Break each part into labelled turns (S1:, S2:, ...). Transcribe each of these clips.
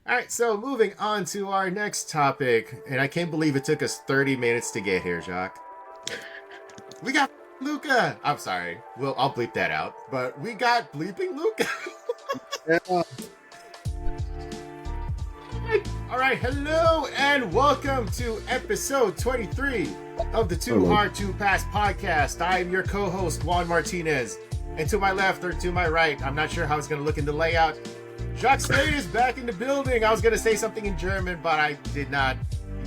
S1: All right, so moving on to our next topic, and I can't believe it took us 30 minutes to get here, Jacques. We got Luca. I'm sorry. Well, I'll bleep that out. But we got bleeping Luca.
S2: Yeah.
S1: All right, hello and welcome to episode 23 of the Too
S2: Hello.
S1: Hard to Pass podcast. I am your co-host Juan Martinez, and to my left or to my right, I'm not sure how it's going to look in the layout. Jacques Slade is back in the building. I was going to say something in German, but I did not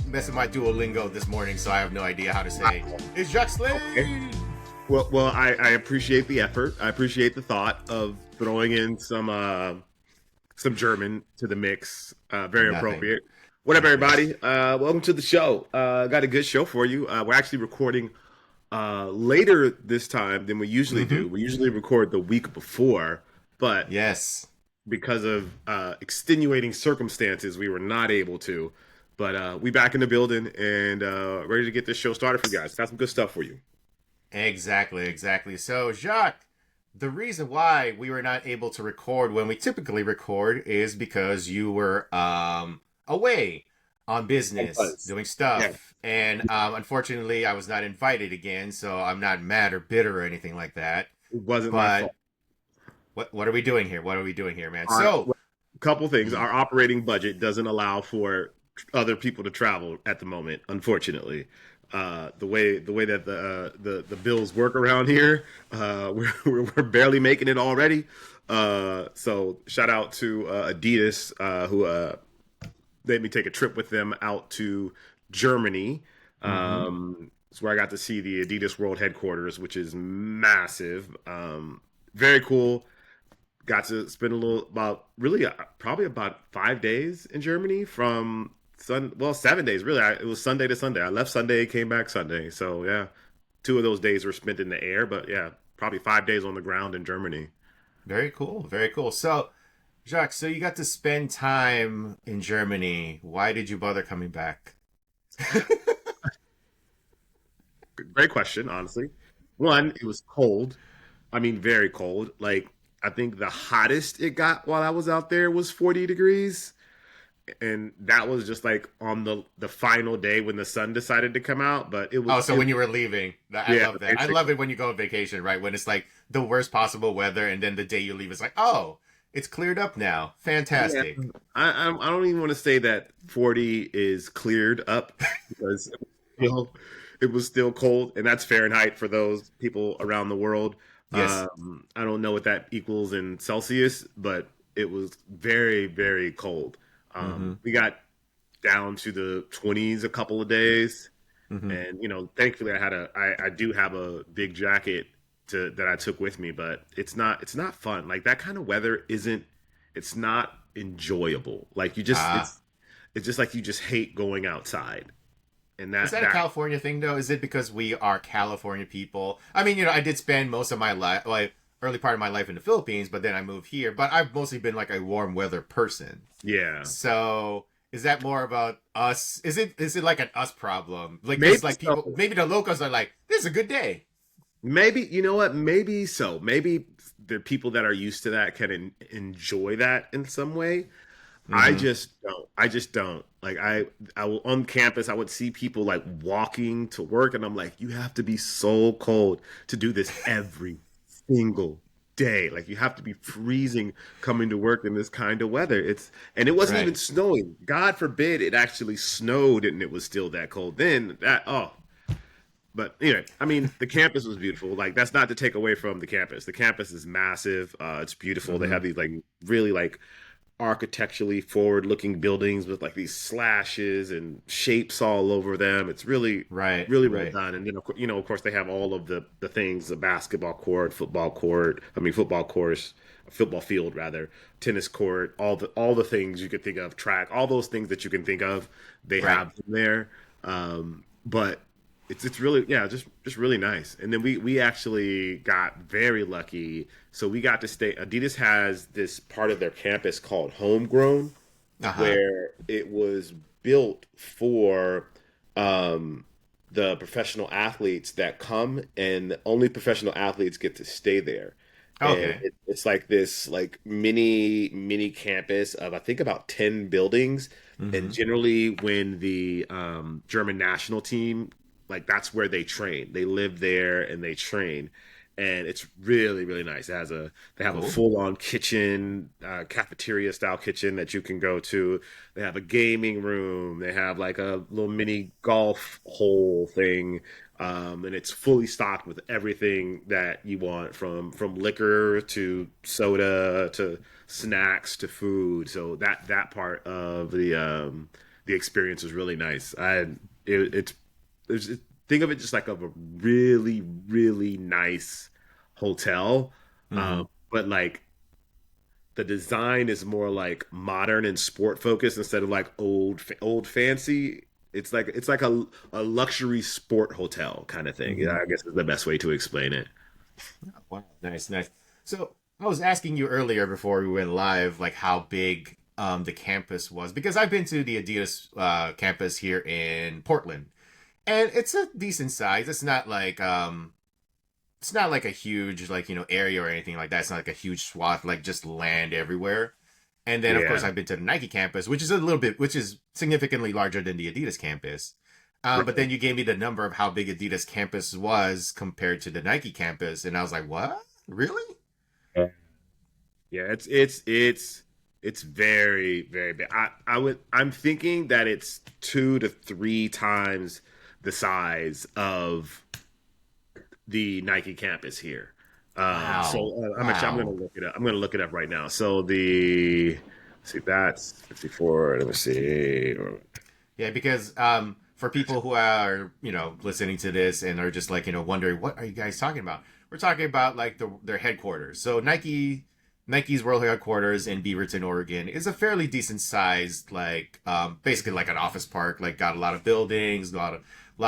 S1: mess with my Duolingo this morning, so I have no idea how to say. It's Jacques Slade.
S2: Okay. Well, I appreciate the effort. I appreciate the thought of throwing in some German to the mix. Very
S1: Nothing.
S2: appropriate. What up, everybody? Welcome to the show. Got a good show for you. We're actually recording later this time than we usually do. We usually record the week before, but
S1: Yes.
S2: because of extenuating circumstances, we were not able to. But we back in the building and ready to get this show started for you guys. Got some good stuff for you.
S1: Exactly. So, Jacques, the reason why we were not able to record when we typically record is because you were away on business, doing stuff.
S2: Yeah.
S1: And unfortunately, I was not invited again, so I'm not mad or bitter or anything like that.
S2: It wasn't my
S1: But
S2: fault.
S1: what are we doing here? What are we doing here, man?
S2: All right,
S1: So,
S2: well, a couple things. Our operating budget doesn't allow for other people to travel at the moment, unfortunately. The way that the bills work around here, we're barely making it already. So shout out to Adidas, who made me take a trip with them out to Germany. It's where I got to see the Adidas World Headquarters, which is massive. Very cool. Got to spend probably about 5 days in Germany from 7 days really. It was Sunday to Sunday. I left Sunday, came back Sunday. So yeah, 2 of those days were spent in the air, but yeah, probably 5 days on the ground in Germany.
S1: very cool. So, Jacques, so you got to spend time in Germany. Why did you bother coming back?
S2: Great question, honestly. One, it was cold. I mean, very cold. Like, I think the hottest it got while I was out there was 40 degrees. And that was just like on the final day when the sun decided to come out. But it
S1: Oh,
S2: was,
S1: so when you were leaving. I
S2: yeah,
S1: love that. I love it when you go on vacation, right? When it's like the worst possible weather, and then the day you leave, it's like, oh, it's cleared up now.
S2: yeah.
S1: Fantastic.
S2: I don't even want to say that 40 is cleared up because it was still cold, and that's Fahrenheit for those people around the world.
S1: Yes.
S2: I don't know what that equals in Celsius, but it was very, very cold.
S1: Mm-hmm.
S2: We got down to the 20s a couple of days,
S1: Mm-hmm.
S2: and thankfully I do have a big jacket that I took with me, but it's not fun. Like that kind of weather it's not enjoyable. Like
S1: Ah.
S2: it's just like you just hate going outside, and
S1: Is that a California thing, though? Is it because we are California people? I mean, I did spend most of my life, like, early part of my life in the Philippines, but then I moved here. But I've mostly been like a warm weather person.
S2: yeah.
S1: So is that more about us? Is it like an us problem? Like,
S2: Maybe
S1: because like people,
S2: so.
S1: maybe the locals are like, this is a good day.
S2: Maybe, you know what? Maybe so. Maybe the people that are used to that can enjoy that in some way. I
S1: Mm-hmm.
S2: just don't. I just don't. Like I will on campus, I would see people like walking to work, and I'm like, you have to be so cold to do this every single day. Like you have to be freezing coming to work in this kind of weather. And it wasn't even
S1: Right.
S2: snowing. God forbid it actually snowed and it was still that cold. Then that but anyway, I mean, the campus was beautiful. Like that's not to take away from the campus. The campus is massive. It's beautiful. They
S1: Mm-hmm.
S2: have these like really like architecturally forward-looking buildings with like these slashes and shapes all over them. It's really,
S1: Right.
S2: really well
S1: Right.
S2: done. And then of course, they have all of the things: the basketball court, football court. I mean, football course, football field rather, tennis court, all the things you could think of, track, all those things that you can think of, they
S1: Right.
S2: have them there. But it's really, yeah, just really nice. And then we actually got very lucky. So we got to stay. Adidas has this part of their campus called Homegrown,
S1: Uh huh.
S2: where it was built for um, the professional athletes that come, and only professional athletes get to stay there. and
S1: Okay.
S2: it's like this like mini campus of I think about 10 buildings. And
S1: Mm-hmm.
S2: generally when the German national team, like that's where they train. They live there and they train. And it's really, really nice. They have a
S1: Cool.
S2: full-on kitchen, cafeteria style kitchen that you can go to. They have a gaming room. They have like a little mini golf hole thing, and it's fully stocked with everything that you want, from liquor to soda to snacks to food. So that part of the experience was really nice. It's there's think of it just like of a really really nice hotel,
S1: Mm-hmm.
S2: but like the design is more like modern and sport focused instead of like old fancy. It's like a luxury sport hotel kind of thing. Yeah,
S1: Mm-hmm.
S2: I guess is the best way to explain it.
S1: Wow. Nice, nice. So I was asking you earlier before we went live, like how big the campus was, because I've been to the Adidas campus here in Portland, and it's a decent size. It's not like a huge like area or anything like that. It's not like a huge swath like just land everywhere. And then of course
S2: Yeah.
S1: I've been to the Nike campus, which is significantly larger than the Adidas campus. But then you gave me the number of how big Adidas campus was compared to the Nike campus, and I was like, "What? Really?"
S2: Yeah, it's very very big. I'm thinking that it's 2 to 3 times the size of the Nike campus here.
S1: Wow,
S2: I'm gonna
S1: wow.
S2: look it up. I'm gonna look it up right now. So the let's see, that's 54. Let me see.
S1: Yeah, because for people who are listening to this and are just like wondering what are you guys talking about? We're talking about like their headquarters. So Nike's world headquarters in Beaverton, Oregon, is a fairly decent sized like basically like an office park. Like got a lot of buildings, a lot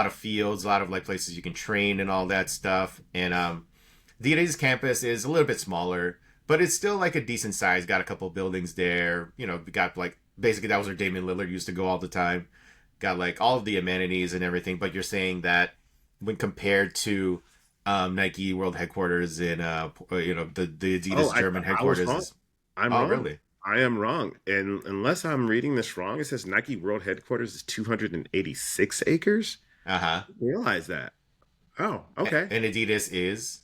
S1: of fields, a lot of like places you can train and all that stuff. And the Adidas campus is a little bit smaller, but it's still like a decent size. Got a couple buildings there. Got like basically that was where Damian Lillard used to go all the time. Got like all of the amenities and everything. But you're saying that when compared to Nike World Headquarters in the
S2: Oh,
S1: Adidas German
S2: I was
S1: headquarters
S2: wrong.
S1: is
S2: I'm
S1: oh
S2: wrong.
S1: really?
S2: I am wrong. And unless I'm reading this wrong, it says Nike World Headquarters is 286 acres.
S1: Uh-huh.
S2: I didn't realize that. Oh, okay.
S1: And Adidas is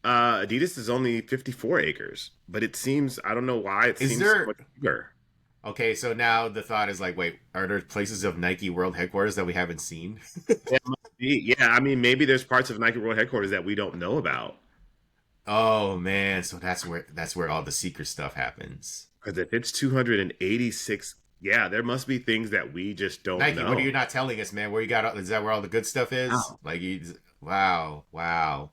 S2: Adidas is only 54 acres, but it seems, I don't know why it
S1: is
S2: seems so
S1: there
S2: much bigger.
S1: okay, so now the thought is like, wait, are there places of Nike World Headquarters that we haven't seen?
S2: It must be. Yeah, I mean, maybe there's parts of Nike World Headquarters that we don't know about.
S1: Oh man, so that's where all the secret stuff happens.
S2: Because if it's 286, yeah, there must be things that we just don't
S1: Nike, what are
S2: know.
S1: you not telling us, man? Where you got? Is that where all the good stuff is?
S2: Wow.
S1: Like, wow, wow,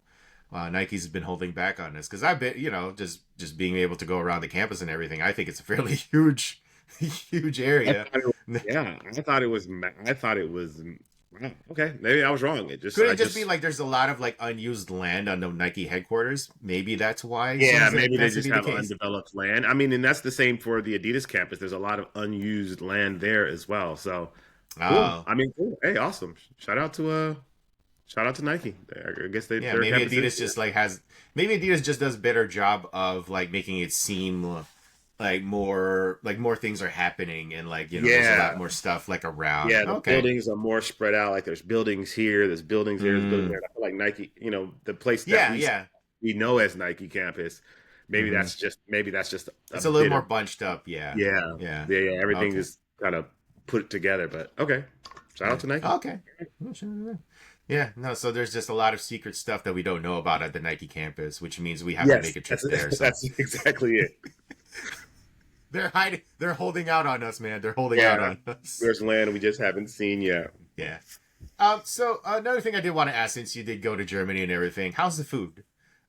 S1: wow. Nike's been holding back on this because I've been, just being able to go around the campus and everything. I think it's a fairly huge, huge
S2: I
S1: area.
S2: thought it, yeah, I thought it was, wow, okay, maybe I was wrong.
S1: Could
S2: I
S1: it just be
S2: just,
S1: like there's a lot of like unused land on the Nike headquarters? Maybe that's why
S2: yeah,
S1: seems like
S2: maybe they
S1: that's to
S2: just
S1: be the
S2: have
S1: case.
S2: undeveloped land. I mean, and that's the same for the Adidas campus. There's a lot of unused land there as well. So cool.
S1: Oh,
S2: I mean, cool. Hey, awesome. Shout out to Nike. I guess
S1: yeah.
S2: their campus is here.
S1: Maybe Adidas just does a better job of like making it seem like more things are happening and like there's a lot
S2: Yeah.
S1: more stuff like around.
S2: Yeah, the
S1: Okay.
S2: buildings are more spread out. Like there's buildings here, there's buildings there, there's buildings
S1: Mm,
S2: there. And I feel like Nike, the place that
S1: yeah, yeah.
S2: we know as Nike campus,
S1: Hmm.
S2: maybe that's just a
S1: It's a little
S2: bit
S1: more
S2: of,
S1: bunched up. Yeah,
S2: yeah,
S1: yeah.
S2: yeah. Everything
S1: Okay.
S2: is kind of put together. But okay, shout out
S1: Yeah.
S2: to Nike.
S1: Okay. Yeah, sure. Yeah. No. So there's just a lot of secret stuff that we don't know about at the Nike campus, which means we have to
S2: Yes,
S1: make a trip
S2: that's
S1: there. So
S2: that's exactly it.
S1: they're hiding. They're holding out on us, man. They're holding out
S2: Yeah,
S1: on us.
S2: there's land we just haven't seen yet.
S1: Yeah. So another thing I did want to ask, since you did go to Germany and everything, how's the food?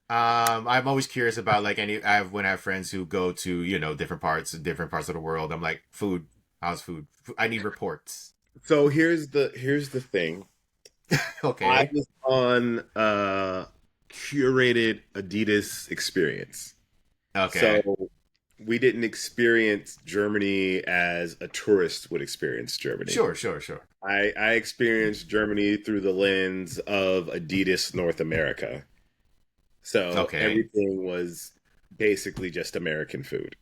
S1: I'm always curious about like when I have friends who go to different parts of the world. I'm like, food. How's food? I need reports.
S2: So here's the thing. I
S1: Okay.
S2: was on curated Adidas experience.
S1: Okay.
S2: So we didn't experience Germany as a tourist would experience Germany.
S1: Sure. Sure. Sure.
S2: I experienced Germany through the lens of Adidas North America. So
S1: Okay.
S2: everything was basically just American food.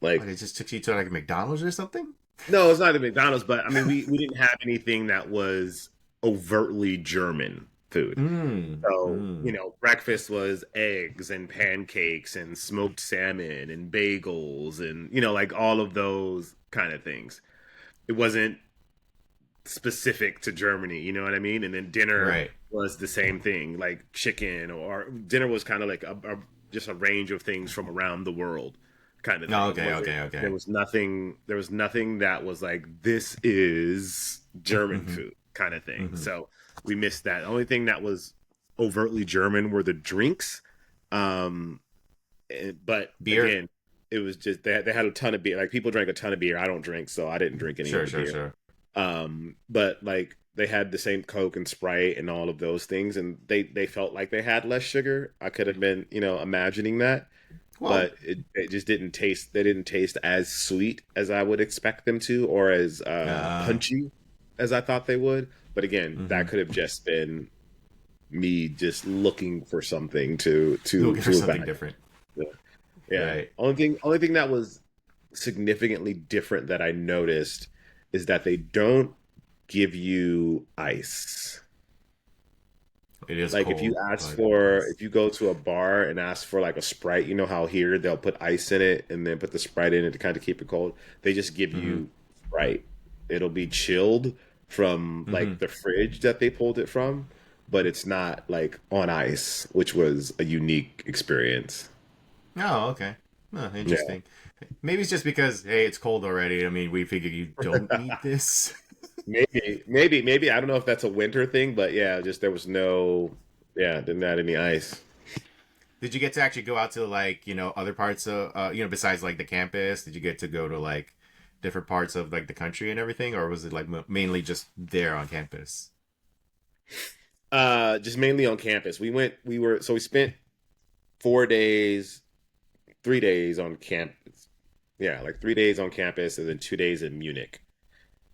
S1: Oh,
S2: Like,
S1: they just took you to like a McDonald's or something?
S2: no, it's not a McDonald's, but I mean, we didn't have anything that was overtly German food.
S1: Mm.
S2: So,
S1: Mm.
S2: breakfast was eggs and pancakes and smoked salmon and bagels and, like all of those kind of things. It wasn't specific to Germany, you know what I mean? And then dinner
S1: Right.
S2: was the same thing, like chicken, or dinner was kind of like just a range of things from around the world kind of
S1: Oh,
S2: thing. It
S1: okay,
S2: wasn't,
S1: okay,
S2: there
S1: okay.
S2: was nothing, that was like, this is German
S1: Mm-hmm.
S2: food kind of thing.
S1: Mm-hmm.
S2: So we missed that. The only thing that was overtly German were the drinks. Um, but
S1: Beer?
S2: again, it was just they had a ton of beer. Like people drank a ton of beer. I don't drink, so I didn't drink any of
S1: Sure,
S2: the
S1: sure,
S2: beer.
S1: sure.
S2: But like they had the same Coke and Sprite and all of those things, and they felt like they had less sugar. I could have been, imagining that,
S1: Well,
S2: but it just didn't taste. They didn't taste as sweet as I would expect them to, or as
S1: uh,
S2: punchy as I thought they would. But again,
S1: mm-hmm.
S2: that could have just been me just looking for something to
S1: Looking for something
S2: evaluate.
S1: different.
S2: Yeah.
S1: Right.
S2: Only thing that was significantly different that I noticed is that they don't give you ice.
S1: It is
S2: Like
S1: cold, but yes.
S2: if you go to a bar and ask for like a Sprite, you know how here they'll put ice in it and then put the Sprite in it to kind of keep it cold. They just give
S1: Mm-hmm.
S2: you Sprite. It'll be chilled from
S1: Mm-hmm.
S2: like the fridge that they pulled it from, but it's not like on ice, which was a unique experience.
S1: Oh, okay. Oh,
S2: Yeah.
S1: interesting. Maybe it's just because, hey, it's cold already. I mean, we figure you don't need this.
S2: Maybe. I don't know if that's a winter thing, but yeah, just there was no, yeah, didn't add any ice.
S1: Did you get to actually go out to like, other parts of, besides like the campus? Did you get to go to like different parts of like the country and everything? Or was it like mainly just there on campus?
S2: Just mainly on campus. We spent 4 days, 3 days on campus. Yeah, like 3 days on campus and then 2 days in Munich.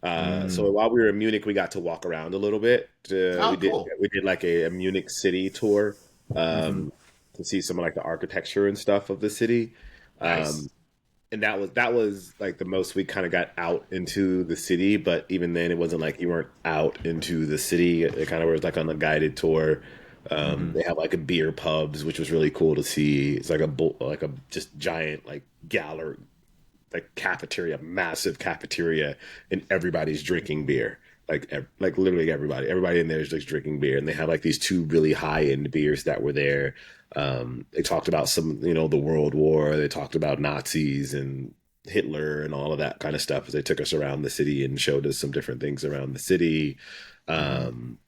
S2: So
S1: Mm.
S2: while we were in Munich, we got to walk around a little bit.
S1: Oh, cool.
S2: We did like a Munich city tour,
S1: Mm-hmm.
S2: um, to see some of like the architecture and stuff of the city.
S1: Nice.
S2: Um, and that was like the most we kind of got out into the city. But even then, it wasn't like you weren't out into the city. It kind of was like on a guided tour.
S1: Mm-hmm.
S2: They have like a beer pubs, which was really cool to see. It's like like a just giant like gallery, like cafeteria, massive cafeteria, and everybody's drinking beer. Like literally everybody in there is just drinking beer, and they have like these two really high end beers that were there. They talked about some, the World War. They talked about Nazis and Hitler and all of that kind of stuff as they took us around the city and showed us some different things around the city.
S1: Mm-hmm.
S2: Um,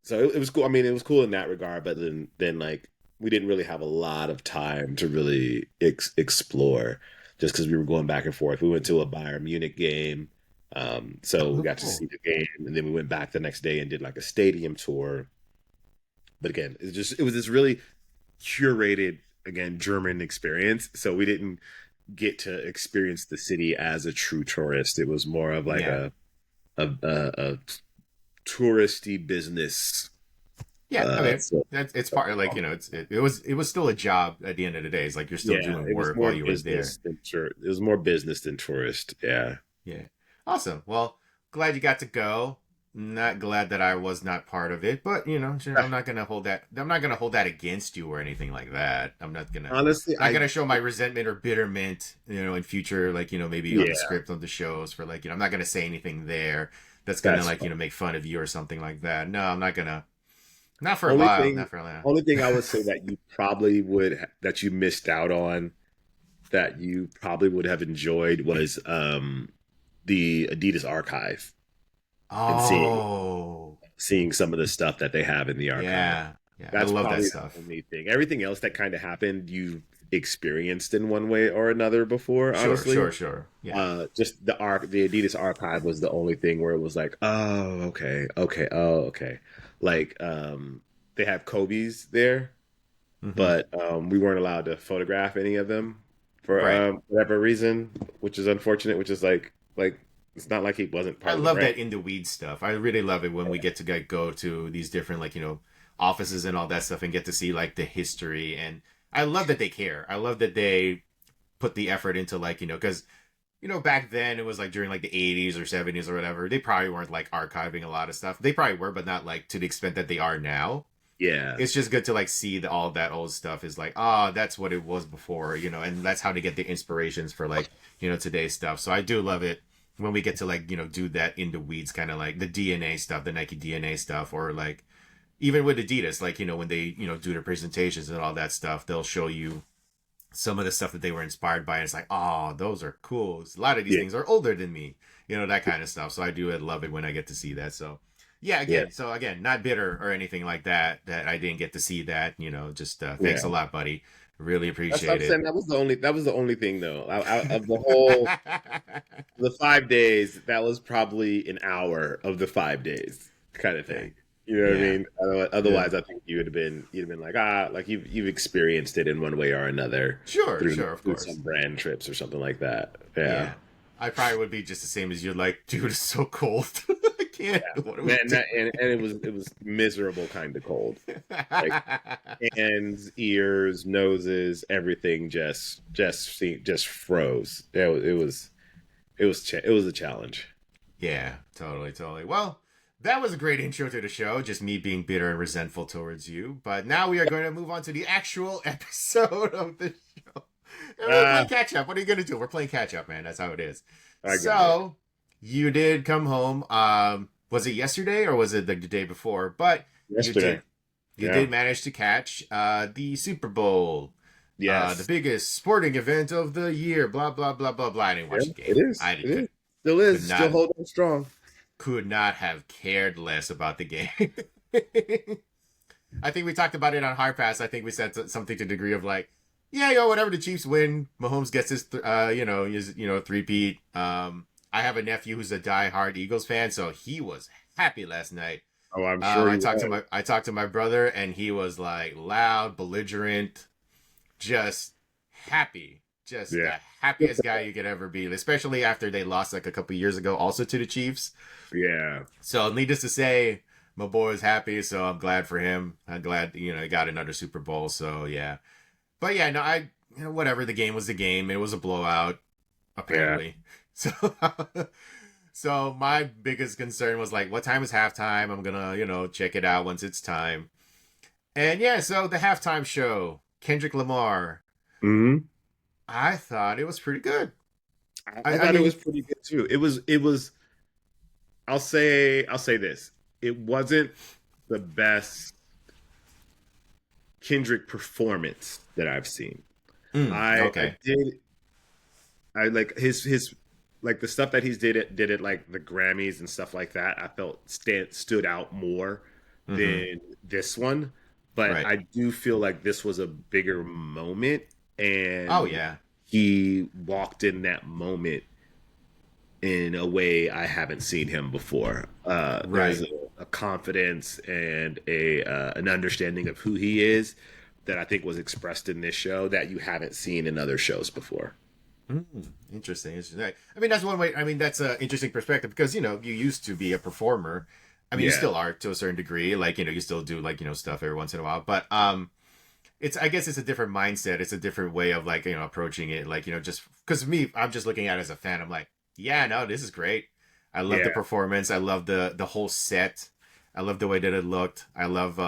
S2: so it was cool. I mean, it was cool in that regard, but then like we didn't really have a lot of time to really explore just because we were going back and forth. We went to a Bayern Munich game, so we
S1: Oh,
S2: got to
S1: cool.
S2: see the game, and then we went back the next day and did like a stadium tour. But again, it was this really curated, again, German experience. So we didn't get to experience the city as a true tourist. It was more of like
S1: Yeah.
S2: a touristy business.
S1: Yeah. I mean,
S2: So
S1: it's part of like, it was still a job at the end of the day. It's like you're still
S2: yeah,
S1: doing
S2: it was
S1: work
S2: more
S1: while you were there.
S2: business than tour. It was more business than tourist. Yeah.
S1: Yeah. Awesome. Well, glad you got to go. Not glad that I was not part of it, but sure, I'm not gonna hold that. I'm not gonna hold that against you or anything like that. I'm not gonna
S2: Honestly,
S1: not gonna show my resentment or bitterment, in future, like maybe on the
S2: yeah,
S1: script of the shows for like I'm not gonna say anything there that's gonna
S2: that's
S1: like
S2: fine.
S1: make fun of you or something like that. No, I'm not gonna. Not for a
S2: Only
S1: while.
S2: thing,
S1: Not for a while.
S2: only thing I would say that you probably that you missed out on that you probably would have enjoyed was the Adidas archive and
S1: Oh,
S2: seeing some of the stuff that they have in the archive.
S1: yeah, yeah. I
S2: That's
S1: love that
S2: probably the
S1: stuff.
S2: only thing. Everything else that kind of happened, you've experienced in one way or another before,
S1: Sure,
S2: honestly.
S1: sure, sure. Yeah.
S2: Just the Adidas archive was the only thing where it was like, oh, okay, okay, oh, okay. Like, they have Kobe's there,
S1: Mm-hmm.
S2: but we weren't allowed to photograph any of them for
S1: Right.
S2: whatever reason, which is unfortunate. Which is like it's not like he wasn't
S1: I
S2: part of the
S1: love
S2: brand.
S1: that in the weed stuff. I really love it when we get to go to these different like offices and all that stuff and get to see like the history and I love that they care. I love that they put the effort into like, because back then it was like during like the 80s or 70s or whatever. They probably weren't like archiving a lot of stuff. They probably were, but not like to the extent that they are now.
S2: Yeah,
S1: It's just good to like see all that old stuff is like, oh, that's what it was before, and that's how to get the inspirations for like, today's stuff. So I do love it when we get to like, do that in the weeds, kind of like the DNA stuff, the Nike DNA stuff, or like even with Adidas, like, when they, do their presentations and all that stuff, they'll show you some of the stuff that they were inspired by. And it's like, oh, those are cool. A lot of these
S2: yeah,
S1: things are older than me, that kind of stuff. So I do love it when I get to see that. So yeah,
S2: yeah,
S1: again, not bitter or anything like that, that I didn't get to see that, just thanks
S2: yeah.
S1: a lot, buddy. Really
S2: That's what I'm
S1: appreciate it.
S2: saying. That was the only thing though. Of the whole the 5 days, that was probably an hour of the 5 days kind of thing. You know what I
S1: Yeah.
S2: mean?
S1: Yeah.
S2: Otherwise, I think you'd have been like, like you've experienced it in one way or another
S1: Sure,
S2: through
S1: sure, of
S2: through
S1: course.
S2: some brand trips or something like that. Yeah.
S1: Yeah. I probably would be just the same as you. Like, dude, it's so cold. I can't. What are we
S2: Man,
S1: doing?
S2: and it was miserable kind of cold. Like hands, ears, noses, everything just froze. It was a challenge.
S1: Yeah, totally, totally. Well, that was a great intro to the show, just me being bitter and resentful towards you. But now we are going to move on to the actual episode of the show. And we're
S2: Ah,
S1: playing catch up. What are you going to do? We're playing catch up, man. That's how it is.
S2: I got it.
S1: So, you did come home. Was it yesterday or was it the day before? But you
S2: Yesterday.
S1: did you
S2: Yeah.
S1: did manage to catch the Super Bowl, the
S2: Yes.
S1: biggest sporting event of the year. Blah blah blah blah blah. I didn't
S2: Yeah,
S1: watch the
S2: it
S1: game.
S2: is.
S1: I
S2: It
S1: could
S2: is. Still
S1: could
S2: is. Still
S1: not
S2: holding strong.
S1: could not have cared less about the game. I think we talked about it on Hard Pass. I think we said something to the degree of like, yeah, whatever the Chiefs win, Mahomes gets his, three-peat. I have a nephew who's a die-hard Eagles fan, so he was happy last night.
S2: Oh, I'm sure
S1: I
S2: you
S1: talked to
S2: are.
S1: my brother, and he was like loud, belligerent, just happy, just the
S2: Yeah.
S1: happiest guy you could ever be. Especially after they lost like a couple years ago, also to the Chiefs.
S2: Yeah.
S1: So, needless to say, my boy is happy. So I'm glad for him. I'm glad he got another Super Bowl. So yeah, but yeah, no, whatever. The game was the game. It was a blowout,
S2: Yeah.
S1: apparently. So, so my biggest concern was like, what time is halftime? I'm gonna check it out once it's time. And yeah, so the halftime show, Kendrick Lamar.
S2: Hmm.
S1: I thought it was pretty good.
S2: I
S1: I
S2: thought it was
S1: mean,
S2: pretty good too. It was. I'll say this. It wasn't the best Kendrick performance that I've seen. I
S1: okay.
S2: did. I like his like the stuff that he's did it like the Grammys and stuff like that. I felt stood out more
S1: Mm-hmm.
S2: than this one, but
S1: Right.
S2: I do feel like this was a bigger moment,
S1: Oh
S2: and
S1: yeah.
S2: he walked in that moment in a way I haven't seen him before. There's
S1: Right.
S2: a confidence and a an understanding of who he is that I think was expressed in this show that you haven't seen in other shows before.
S1: Interesting. Interesting. I mean, that's one way. I mean, that's an interesting perspective because you used to be a performer. I mean, you
S2: Yeah,
S1: still are to a certain degree. Like you still do like stuff every once in a while. But it's I guess it's a different mindset. It's a different way of like approaching it. Like just because me, I'm just looking at it as a fan. I'm like, yeah, no, this is great. I love the
S2: yeah,
S1: performance. I love the whole set. I love the way that it looked. I love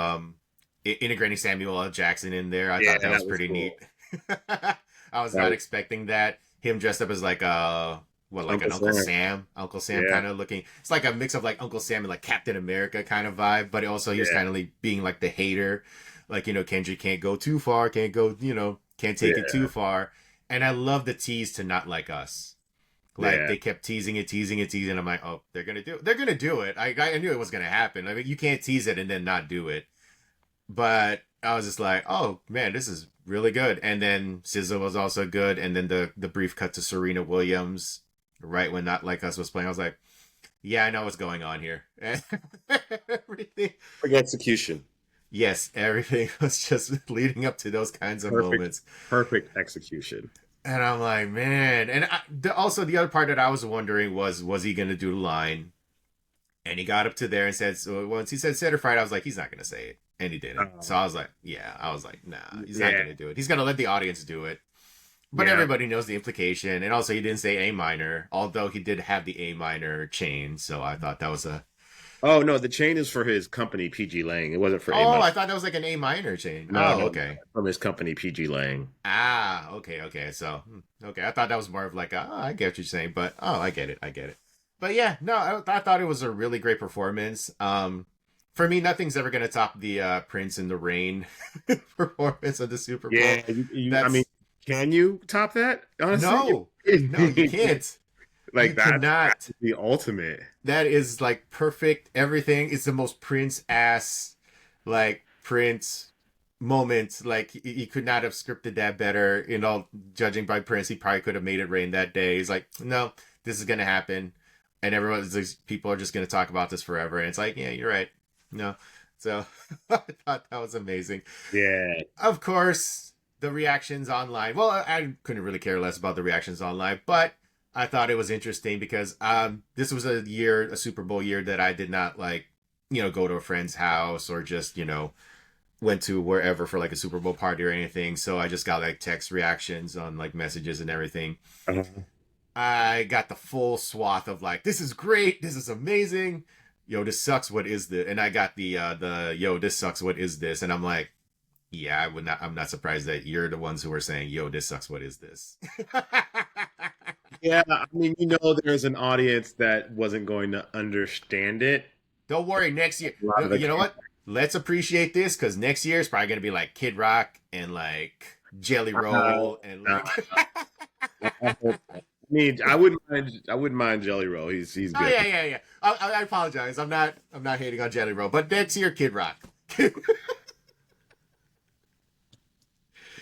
S1: integrating Samuel L. Jackson in there. I
S2: yeah.
S1: thought that was
S2: That was
S1: pretty neat.
S2: cool.
S1: I was
S2: That
S1: not
S2: was
S1: expecting that. Him dressed up as like like
S2: Uncle
S1: an
S2: Sam.
S1: Uncle Sam
S2: Yeah,
S1: kind of looking. It's like a mix of like Uncle Sam and like Captain America kind of vibe, but also he was
S2: yeah,
S1: kind of like being like the hater, like Kendrick can't go too far, can't go, can't take it
S2: yeah,
S1: too far. And I love the tease to not like us. Like
S2: yeah,
S1: they kept teasing it, teasing it, teasing. I'm like, oh, they're gonna do it. I knew it was gonna happen. I mean, you can't tease it and then not do it. But I was just like, oh man, this is really good. And then SZA was also good. And then the brief cut to Serena Williams, right when Not Like Us was playing, I was like, yeah, I know what's going on here. Everything,
S2: perfect execution.
S1: yes, everything was just leading up to those kinds of
S2: Perfect,
S1: moments.
S2: perfect execution.
S1: And I'm like, man. And also the other part that I was wondering was he gonna do the line? And he got up to there and said, so once he said center fight, I was like, he's not gonna say it. and he didn't. So I was like, nah, he's not
S2: Yeah.
S1: gonna do it. He's gonna let the audience do it. But
S2: Yeah.
S1: everybody knows the implication, and also he didn't say A minor, although he did have the A minor chain. So I thought that was a.
S2: Oh no, the chain is for his company PG Lang. It wasn't for A
S1: Oh,
S2: minor.
S1: I thought that was like an A minor chain.
S2: No,
S1: Oh,
S2: no,
S1: okay.
S2: from his company PG Lang.
S1: Ah, okay. So, okay. I thought that was more of like, I get what you're saying, but I get it. But yeah, no, I thought it was a really great performance. For me, nothing's ever gonna top the Prince in the Rain performance of the Super Bowl.
S2: Yeah, I mean, can you top that? Honestly,
S1: no, you can't.
S2: Like
S1: You
S2: that's
S1: cannot.
S2: the ultimate.
S1: That is like perfect. Everything. It's the most Prince ass, like Prince moment. Like he could not have scripted that better. You know, judging by Prince, he probably could have made it rain that day. He's like, no, this is gonna happen, and everyone's like, people are just gonna talk about this forever. And it's like, yeah, you're right. No, so I thought that was amazing.
S2: Yeah.
S1: Of course, the reactions online. Well, I couldn't really care less about the reactions online, but I thought it was interesting because this was a Super Bowl year that I did not like, go to a friend's house or just, went to wherever for like a Super Bowl party or anything. So I just got like text reactions on like messages and everything.
S2: Uh-huh.
S1: I got the full swath of like, this is great, this is amazing. Yo, this sucks. What is this? And I got the yo, this sucks. What is this? And I'm like, yeah, I'm not surprised that you're the ones who are saying, yo, this sucks. What is this?
S2: Yeah, I mean, there's an audience that wasn't going to understand it.
S1: Don't worry, next year.
S2: A lot of the
S1: You know what? Let's appreciate this because next year is probably gonna be like Kid Rock and like Jelly Roll and like.
S2: I mean, I wouldn't mind Jelly Roll. He's good.
S1: Oh yeah. I apologize. I'm not hating on Jelly Roll, but next year Kid Rock.
S2: Yeah.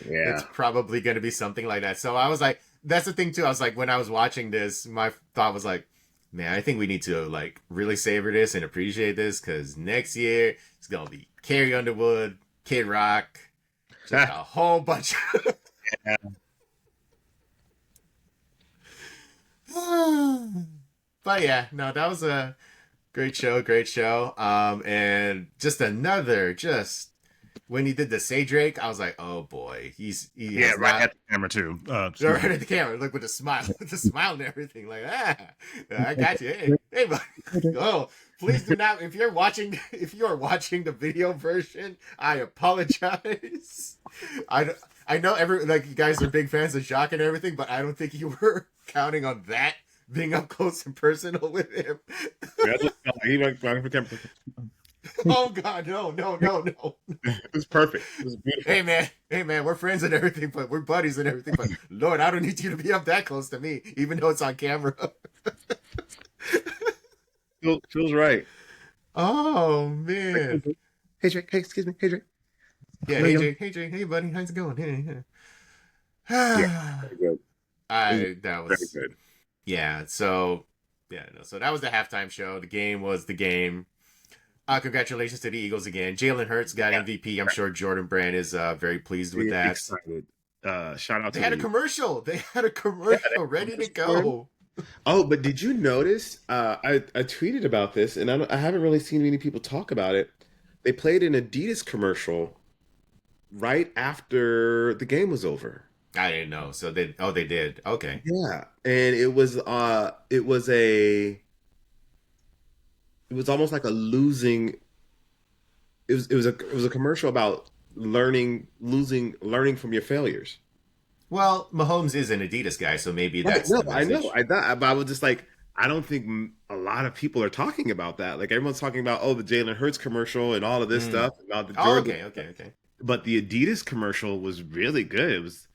S1: It's probably going to be something like that. So I was like, that's the thing too. I was like, when I was watching this, my thought was like, man, I think we need to like really savor this and appreciate this because next year it's going to be Carrie Underwood, Kid Rock, just a whole bunch.
S2: Yeah.
S1: But yeah, no, that was a great show. And just when he did the Say Drake, I was like, oh boy, he
S3: Yeah, right at the camera too.
S1: right at the camera, look with the smile, and everything, like I got you. Hey, buddy. Oh, please do not. If you are watching the video version, I apologize. I know you guys are big fans of Jacques and everything, but I don't think you were counting on that being up close and personal with him. Oh God, no.
S2: It was perfect. It was beautiful.
S1: Hey man, we're friends and everything, but we're buddies and everything. But Lord, I don't need you to be up that close to me, even though it's on camera.
S2: Feels right.
S1: Oh man.
S2: Hey Drake. Hey, excuse me. Hey Drake.
S1: Yeah. Hey Jake. Hey buddy. How's it going? Hey.
S2: Yeah, very good.
S1: That was
S2: Very good.
S1: Yeah. So yeah. No. So that was the halftime show. The game was the game. Congratulations to the Eagles again. Jalen Hurts got MVP. I'm sure Jordan Brand is very pleased with that.
S2: Excited. Shout out to
S1: They had a commercial. They had a commercial ready to go.
S2: Oh, but did you notice? I tweeted about this, and I haven't really seen many people talk about it. They played an Adidas commercial right after the game was over.
S1: I didn't know. So they did. Okay.
S2: Yeah, and it was almost like a losing. It was a commercial about learning from your failures.
S1: Well, Mahomes is an Adidas guy, so maybe
S2: Right,
S1: that's
S2: no,
S1: the
S2: I
S1: message.
S2: know. But I was just like, I don't think a lot of people are talking about that. Like everyone's talking about, the Jalen Hurts commercial and all of this stuff about the
S1: Oh,
S2: Jordan.
S1: okay.
S2: But the Adidas commercial was really good. It was.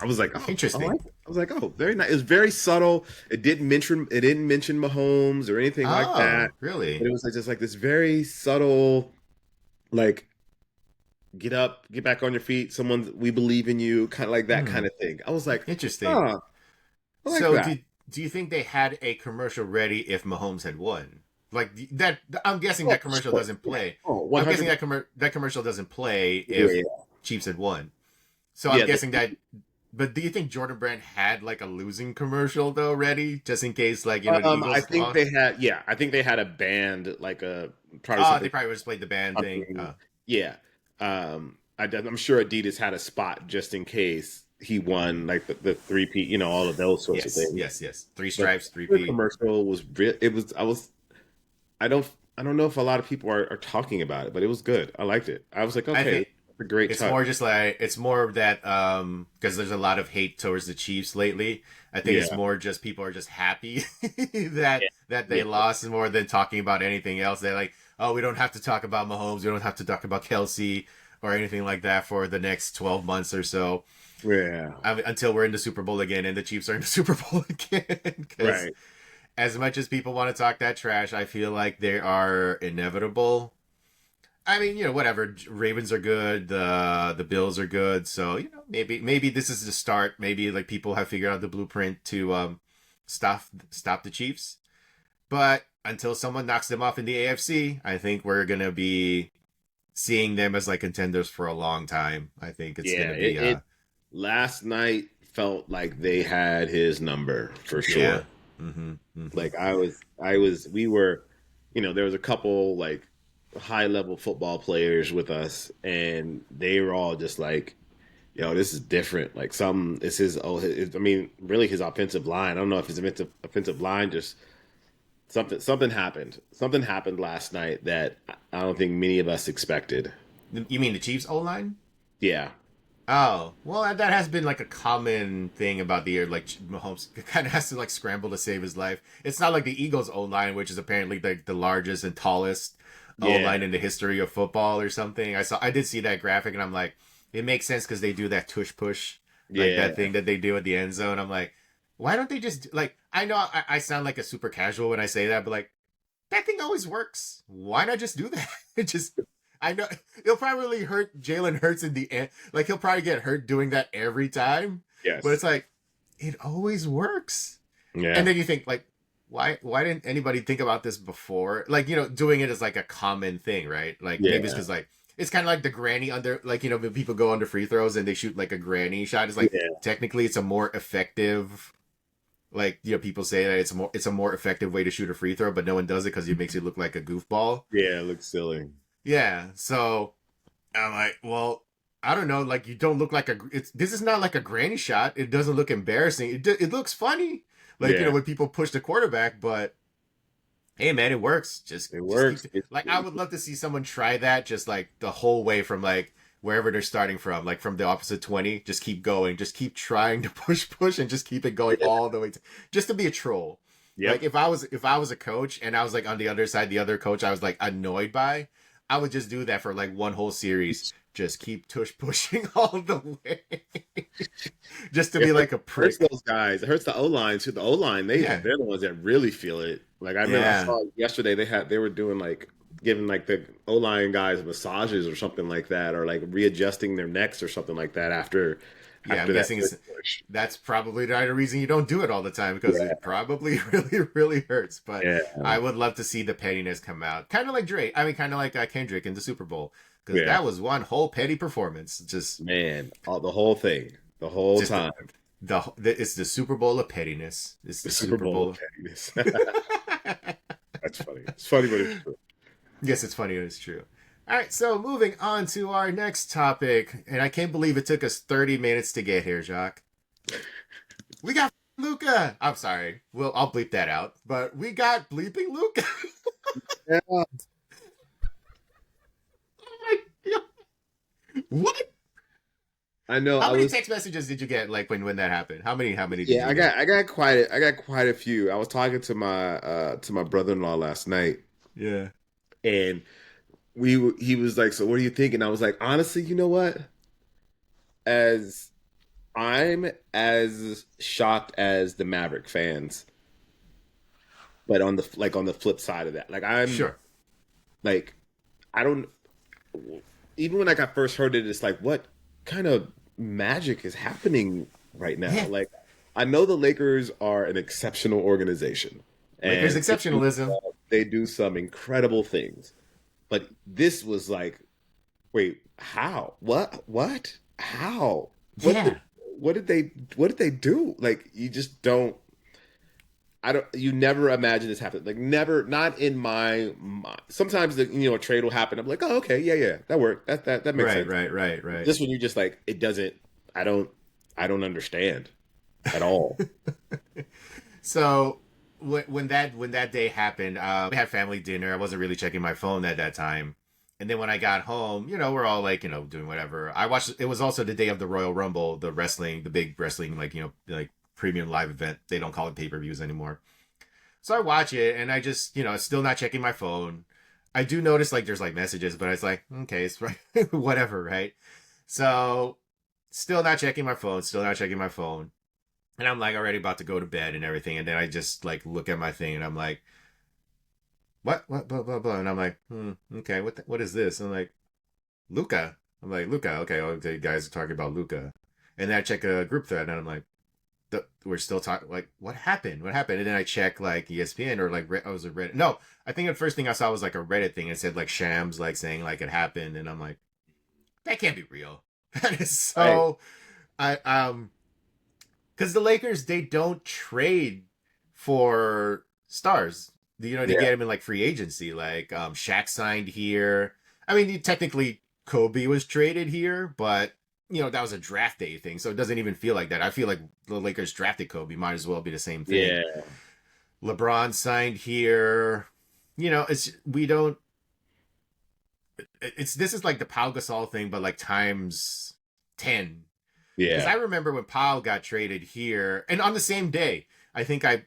S2: I was like,
S1: Interesting.
S2: I was like, very nice. It was very subtle. It didn't mention Mahomes or anything like that.
S1: Really?
S2: But it was just like this very subtle, like, get up, get back on your feet. We believe in you, kind of like that kind of thing. I was like,
S1: Interesting.
S2: I like
S1: So
S2: that.
S1: do you think they had a commercial ready if Mahomes had won? Like that, I'm guessing that commercial doesn't play.
S2: Oh,
S1: I'm
S2: 100%.
S1: guessing that commercial doesn't play if Chiefs had won. So I'm guessing that. But do you think Jordan Brand had like a losing commercial though ready, just in case, like the Eagles
S2: I think
S1: lost?
S2: they had. Yeah, I think they had a band, like a probably
S1: Oh,
S2: something.
S1: they probably just played the band thing.
S2: Yeah. I'm sure Adidas had a spot just in case he won like the three-peat, all of those sorts of
S1: Yes,
S2: things.
S1: yes, yes. Three
S2: But
S1: stripes, three
S2: the
S1: P.
S2: commercial was real. I don't know if a lot of people are talking about it, but it was good. I liked it. I was like,
S1: I
S2: okay,
S1: think
S2: it's a great
S1: it's
S2: touch.
S1: more just like it's more that because there's a lot of hate towards the Chiefs lately. I think it's
S2: Yeah.
S1: more just people are just happy that
S2: Yeah.
S1: they
S2: Yeah.
S1: lost more than talking about anything else. They're like, oh, we don't have to talk about Mahomes. We don't have to talk about Kelsey or anything like that for the next 12 months or so.
S2: Yeah.
S1: Until we're in the Super Bowl again and the Chiefs are in the Super Bowl again. Because
S2: Right.
S1: as much as people want to talk that trash, I feel like they are inevitable. I mean, whatever. Ravens are good. The Bills are good. So maybe this is the start. Maybe like people have figured out the blueprint to stop the Chiefs. But until someone knocks them off in the AFC, I think we're gonna be seeing them as like contenders for a long time. I think it's
S2: Yeah.
S1: gonna be
S2: It last night felt like they had his number for
S1: yeah.
S2: sure.
S1: Mm-hmm, mm-hmm.
S2: Like we were, there was a couple like high level football players with us, and they were all just like, "Yo, this is different." Like it's I mean, really his offensive line. I don't know if his offensive line just something happened. Something happened last night that I don't think many of us expected.
S1: You mean the Chiefs O line?
S2: Yeah,
S1: Oh, well, that has been like a common thing about the year. Like Mahomes kind of has to like scramble to save his life. It's not like the Eagles O line, which is apparently like the largest and tallest O
S2: yeah,
S1: line in the history of football or something. I did see that graphic, and I'm like, it makes sense because they do that tush push, like
S2: yeah,
S1: that thing that they do at the end zone. I'm like, why don't they just like? I know I sound like a super casual when I say that, but like that thing always works. Why not just do that? It just I know it'll probably hurt Jalen Hurts in the end. Like he'll probably get hurt doing that every time. But
S2: yes,
S1: it's like it always works. And
S2: yeah,
S1: then you think like why didn't anybody think about this before? Like, doing it is like a common thing, right? Like maybe it's
S2: yeah,
S1: because like it's kind of like the granny under like when people go under free throws and they shoot like a granny shot. It's like
S2: yeah,
S1: technically it's a more effective like people say that it's a more effective way to shoot a free throw, but no one does it because it makes it look like a goofball.
S2: yeah. It looks silly.
S1: Yeah, so I'm like, well, I don't know. Like, you don't look like this is not like a granny shot. It doesn't look embarrassing. It looks funny, like
S2: Yeah,
S1: when people push the quarterback. But hey, man, it works.
S2: it
S1: Just
S2: works.
S1: like I would love to see someone try that, just like the whole way from like wherever they're starting from, like from the opposite 20. Just keep going. Just keep trying to push, and just keep it going all the way just to be a troll. Like
S2: Yep.
S1: if I was a coach and I was like on the other side, the other coach I was like annoyed by, I would just do that for like one whole series. Just keep pushing all the way, just to
S2: It
S1: be like a
S2: hurts
S1: prick.
S2: those guys. It hurts the O line too. The O line,
S1: Yeah,
S2: they're the ones that really feel it. Like I remember I
S1: yeah,
S2: saw yesterday they were doing like giving like the O line guys massages or something like that, or like readjusting their necks or something like that
S1: yeah. I'm
S2: after that
S1: guessing
S2: first push.
S1: that's probably the reason you don't do it all the time because
S2: Yeah,
S1: it probably really hurts. But
S2: yeah,
S1: I would love to see the pettiness come out, kind of like Drake. I mean, kind of like Kendrick in the Super Bowl because
S2: yeah.
S1: that was one whole petty performance.
S2: Man, the whole thing, the whole
S1: Just
S2: time,
S1: it's the Super Bowl of pettiness. It's
S2: the
S1: the
S2: Super
S1: Super
S2: Bowl of
S1: Bowl.
S2: pettiness. That's funny. It's funny, but it's true.
S1: Yes, it's funny and it's true. All right, so moving on to our next topic, and I can't believe it took us 30 minutes to get here, Jacques. We got Luka. I'm sorry. Well, I'll bleep that out. But we got bleeping Luka.
S2: Yeah,
S1: Oh my god. What?
S2: I know.
S1: How
S2: I
S1: many
S2: was.
S1: text messages did you get like when that happened? How many did
S2: Yeah,
S1: you get?
S2: I got quite a few. I was talking to my brother-in-law last night,
S1: Yeah.
S2: and he was like, "So what do you think?" And I was like, "Honestly, you know what? As I'm as shocked as the Maverick fans, but on the flip side of that, like I'm
S1: Sure.
S2: like I don't even when like I first heard it, it's like what kind of magic is happening right now?
S1: Yeah.
S2: Like I know the Lakers are an exceptional organization,
S1: Lakers
S2: and
S1: exceptionalism.
S2: they do some incredible things, but this was like, wait, how? What? How? What?
S1: Yeah.
S2: What did they? What did they do? Like you just don't. I don't. You never imagine this happening. Like never, not in my mind. Sometimes a trade will happen. I'm like, oh, okay, yeah, that worked. That makes
S1: Right,
S2: sense.
S1: right.
S2: Just when you just like it doesn't. I don't. I don't understand at all.
S1: So when that day happened, we had family dinner. I wasn't really checking my phone at that time. And then when I got home, we're all like, doing whatever. I watched. It was also the day of the Royal Rumble, the wrestling, the big wrestling, like like premium live event. They don't call it pay-per-views anymore. So I watch it, and I just, still not checking my phone. I do notice like there's like messages, but it's like, okay, it's right, whatever, right? So still not checking my phone, still not checking my phone. And I'm like already about to go to bed and everything. And then I just like look at my thing and I'm like, what, blah, blah, blah. And I'm like, okay, what is this? And I'm like, Luka. I'm like, Luka, okay, okay, you guys are talking about Luka. And then I check a group thread and I'm like, we're still talking, like, what happened? What happened? And then I check like ESPN or like, I was a Reddit. No, I think the first thing I saw was like a Reddit thing. It said like Shams, like saying like it happened. And I'm like, that can't be real. That is so, because the Lakers, they don't trade for stars. They get them in like free agency. Like Shaq signed here. I mean, technically Kobe was traded here, but that was a draft day thing, so it doesn't even feel like that. I feel like the Lakers drafted Kobe. Might as well be the same thing.
S2: Yeah.
S1: LeBron signed here. It's we don't. This is like the Pau Gasol thing, but like times 10. Because
S2: Yeah.
S1: I remember when Powell got traded here, and on the same day, I think I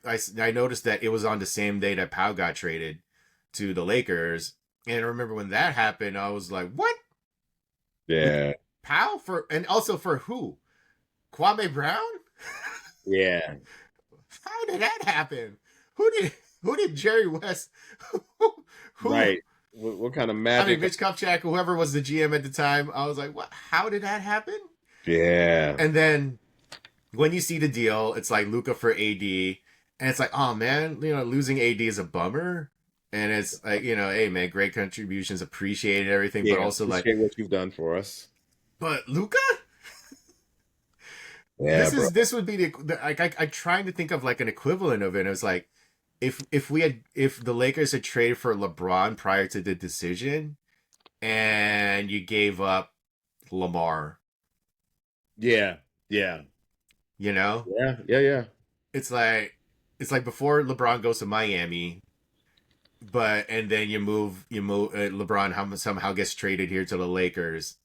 S1: noticed that it was on the same day that Powell got traded to the Lakers. And I remember when that happened, I was like, what?
S2: Yeah.
S1: Powell and also for who? Kwame Brown?
S2: Yeah.
S1: How did that happen? Who did Jerry West? who,
S2: Right. What kind of
S1: I
S2: magic?
S1: mean, Mitch Kupchak, whoever was the GM at the time, I was like, what? How did that happen?
S2: Yeah.
S1: And then when you see the deal, it's like Luka for AD, and it's like, oh man, losing AD is a bummer. And it's like, hey man, great contributions, appreciated everything, but also like,
S2: what you've done for us.
S1: but Luka,
S2: Yeah, bro.
S1: this would be the like I trying to think of like an equivalent of it. And it was like, if the Lakers had traded for LeBron prior to the decision, and you gave up Lamar,
S2: Yeah. Yeah.
S1: Yeah.
S2: Yeah.
S1: It's like before LeBron goes to Miami, and then you move LeBron somehow gets traded here to the Lakers,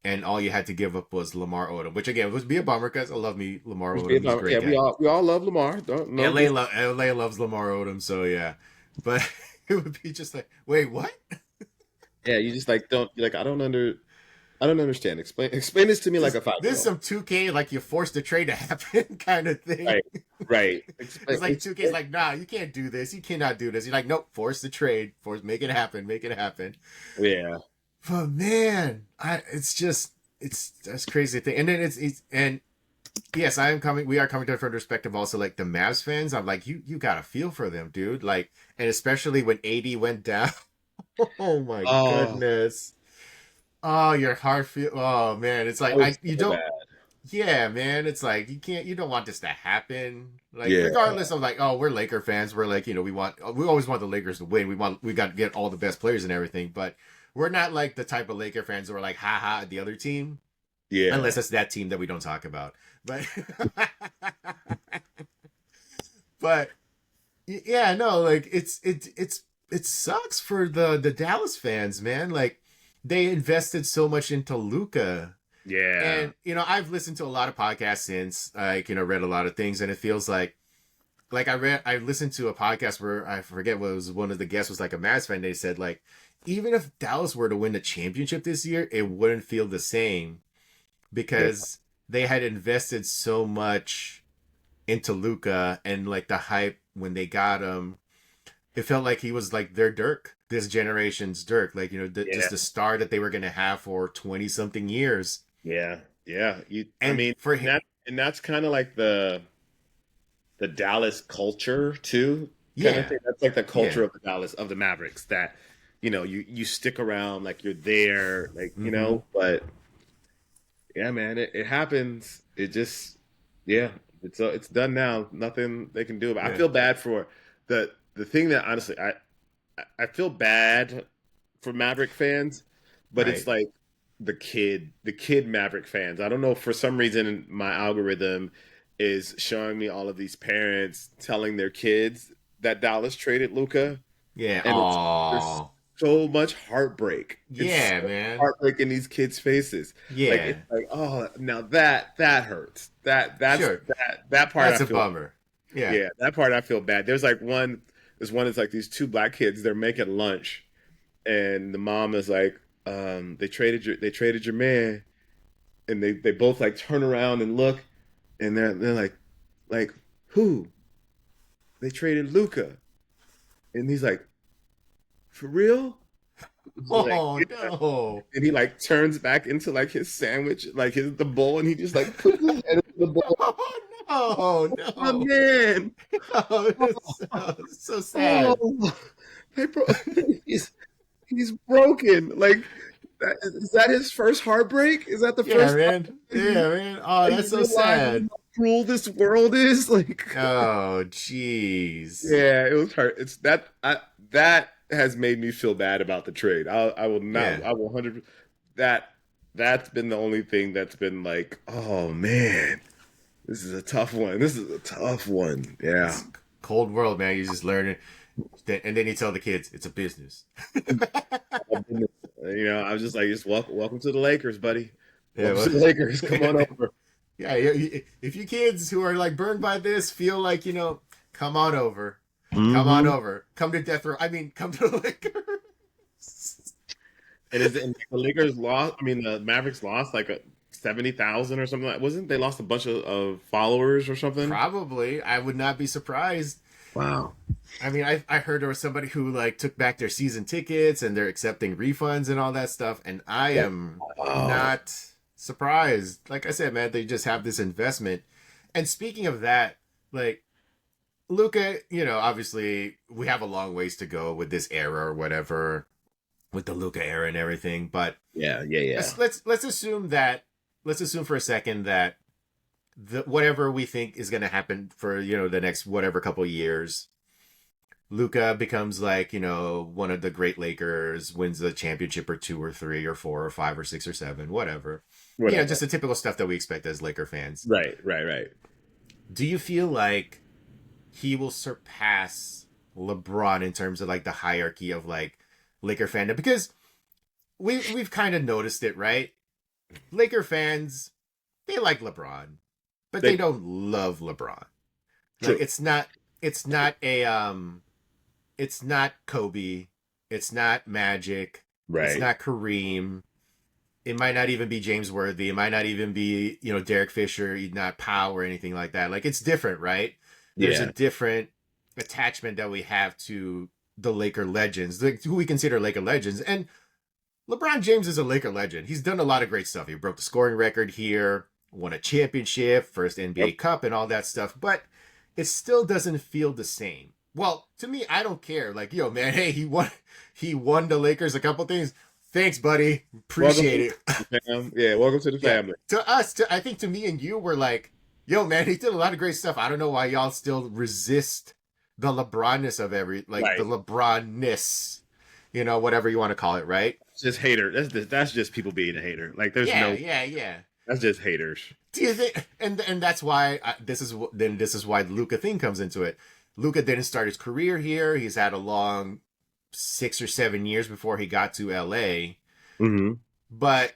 S1: and all you had to give up was Lamar Odom, which again would be a bummer because I love me Lamar Odom. He's a great guy.
S2: we all love Lamar. Don't no.
S1: LA loves Lamar Odom, so yeah. But it would be just like, wait, what?
S2: Yeah, you just like don't. You're like I don't understand. Explain this to me like a 5-year-old.
S1: This is some 2K like you forced the trade to happen kind of thing.
S2: Right.
S1: It's like 2K's like, nah, you can't do this. You cannot do this. You're like, nope, force the trade. Make it happen.
S2: Yeah.
S1: But man, that's crazy thing. And then and yes, we are coming to a different perspective also, like the Mavs fans. I'm like, you gotta feel for them, dude. Like, and especially when AD went down. Oh my goodness. Oh, your heart feel. Oh man, it's like you don't.
S2: Bad.
S1: Yeah, man, it's like you don't want this to happen. Like
S2: Yeah.
S1: regardless of like, oh, we're Laker fans. We're like, we always want the Lakers to win. We got to get all the best players and everything. But we're not like the type of Laker fans who are like, haha, at the other team.
S2: Yeah.
S1: Unless it's that team that we don't talk about. But but yeah, no, like it sucks for the Dallas fans, man. Like they invested so much into Luka.
S2: Yeah.
S1: And I've listened to a lot of podcasts since, like, read a lot of things, and it feels like I listened to a podcast where I forget what it was, one of the guests was like a Mavs fan. They said like, even if Dallas were to win the championship this year, it wouldn't feel the same because they had invested so much into Luka, and like the hype when they got him, it felt like he was like their Dirk, this generation's Dirk, like just the star that they were gonna have for 20 something years.
S2: Yeah. I
S1: And
S2: mean,
S1: for him,
S2: that's kind of like the Dallas culture too.
S1: Yeah.
S2: Thing. That's like the culture of the Mavericks, that you stick around, like you're there, like but yeah, man, it happens. It just It's done now. Nothing they can do about it. I
S1: Yeah.
S2: feel bad for the thing that honestly I feel bad for Maverick fans, but it's
S1: Right.
S2: like the kid Maverick fans. I don't know, for some reason my algorithm is showing me all of these parents telling their kids that Dallas traded Luka,
S1: Yeah.
S2: and there's
S1: Oh.
S2: so much heartbreak. It's
S1: Yeah,
S2: so
S1: man.
S2: heartbreak in these kids' faces. Like
S1: Yeah.
S2: it's like, oh, now that hurts.
S1: Sure.
S2: That part I
S1: That's a
S2: feel,
S1: bummer. Yeah.
S2: yeah, that part I feel bad. There's one that's like these two black kids, they're making lunch, and the mom is like, they traded your man, and they both like turn around and look, and they're like who? They traded Luca, and he's like, for real? He's like,
S1: Oh
S2: yeah.
S1: no.
S2: And he like turns back into like his sandwich, like the bowl, and he just like puts his head into the bowl.
S1: Oh no.
S2: Oh
S1: No.
S2: man!
S1: Oh,
S2: Oh,
S1: it's so sad.
S2: oh. They bro- he's he's broken. Like, is that his first heartbreak? Is that the
S1: Yeah,
S2: first time
S1: man. Yeah, man. Oh,
S2: that he
S1: that's so
S2: realizes
S1: sad.
S2: how cruel this world is? Like,
S1: Oh, jeez.
S2: yeah, it was hurt. That has made me feel bad about the trade. I will not.
S1: Yeah.
S2: I will 100. That that's been the only thing that's been like, oh man, this is a tough one. This is a tough one. Yeah.
S1: It's cold world, man. You just learn it. And then you tell the kids it's a business.
S2: I was just like, just welcome to the Lakers, buddy.
S1: Yeah,
S2: Welcome
S1: well,
S2: to the Lakers. Come on over.
S1: yeah. If you kids who are like burned by this feel like come on over, come on
S2: Hmm.
S1: over, come to death row. I mean, come to the Lakers.
S2: And the Lakers lost. I mean, the Mavericks lost like 70,000 or something. Wasn't they lost a bunch of followers or something?
S1: Probably, I would not be surprised.
S2: Wow.
S1: I mean, I heard there was somebody who like took back their season tickets and they're accepting refunds and all that stuff, and I am
S2: Oh,
S1: not surprised. Like I said, man, they just have this investment. And speaking of that, like Luca, obviously we have a long ways to go with this era or whatever, with the Luca era and everything. But
S2: yeah, yeah, yeah.
S1: let's assume that let's assume for a second that whatever we think is going to happen for the next whatever couple years, Luca becomes like one of the great Lakers, wins the championship or two or three or four or five or six or seven, whatever.
S2: Whatever.
S1: Just the typical stuff that we expect as Laker fans.
S2: Right, right, right.
S1: Do you feel like he will surpass LeBron in terms of like the hierarchy of like Laker fandom? Because we've kind of noticed it, right? Laker fans, they like LeBron, but they
S2: They
S1: don't love LeBron. Like
S2: true.
S1: it's not Kobe, it's not Magic, it's
S2: Right.
S1: not Kareem. It might not even be James Worthy. It might not even be, Derek Fisher, not Powell or anything like that. Like it's different, right? There's a
S2: Yeah.
S1: different attachment that we have to the Laker legends, who we consider Laker legends. And LeBron James is a Laker legend. He's done a lot of great stuff. He broke the scoring record here, won a championship, first NBA
S2: Yep.
S1: Cup, and all that stuff. But it still doesn't feel the same. Well, to me, I don't care. Like, yo, man, hey, he won the Lakers a couple things. Thanks, buddy.
S2: Welcome
S1: Appreciate
S2: to
S1: it.
S2: the fam. Yeah, welcome to the
S1: Yeah.
S2: family.
S1: To us, I think to me and you, we're like, yo, man, he did a lot of great stuff. I don't know why y'all still resist the LeBronness of the
S2: Right.
S1: LeBronness, whatever you want to call it, right?
S2: It's just hater. That's just people being a hater. Like there's
S1: Yeah,
S2: no.
S1: yeah, yeah.
S2: That's just haters.
S1: Do you think? And that's why this is why the Luca thing comes into it. Luca didn't start his career here. He's had a long 6 or 7 years before he got to LA.
S2: Hmm.
S1: But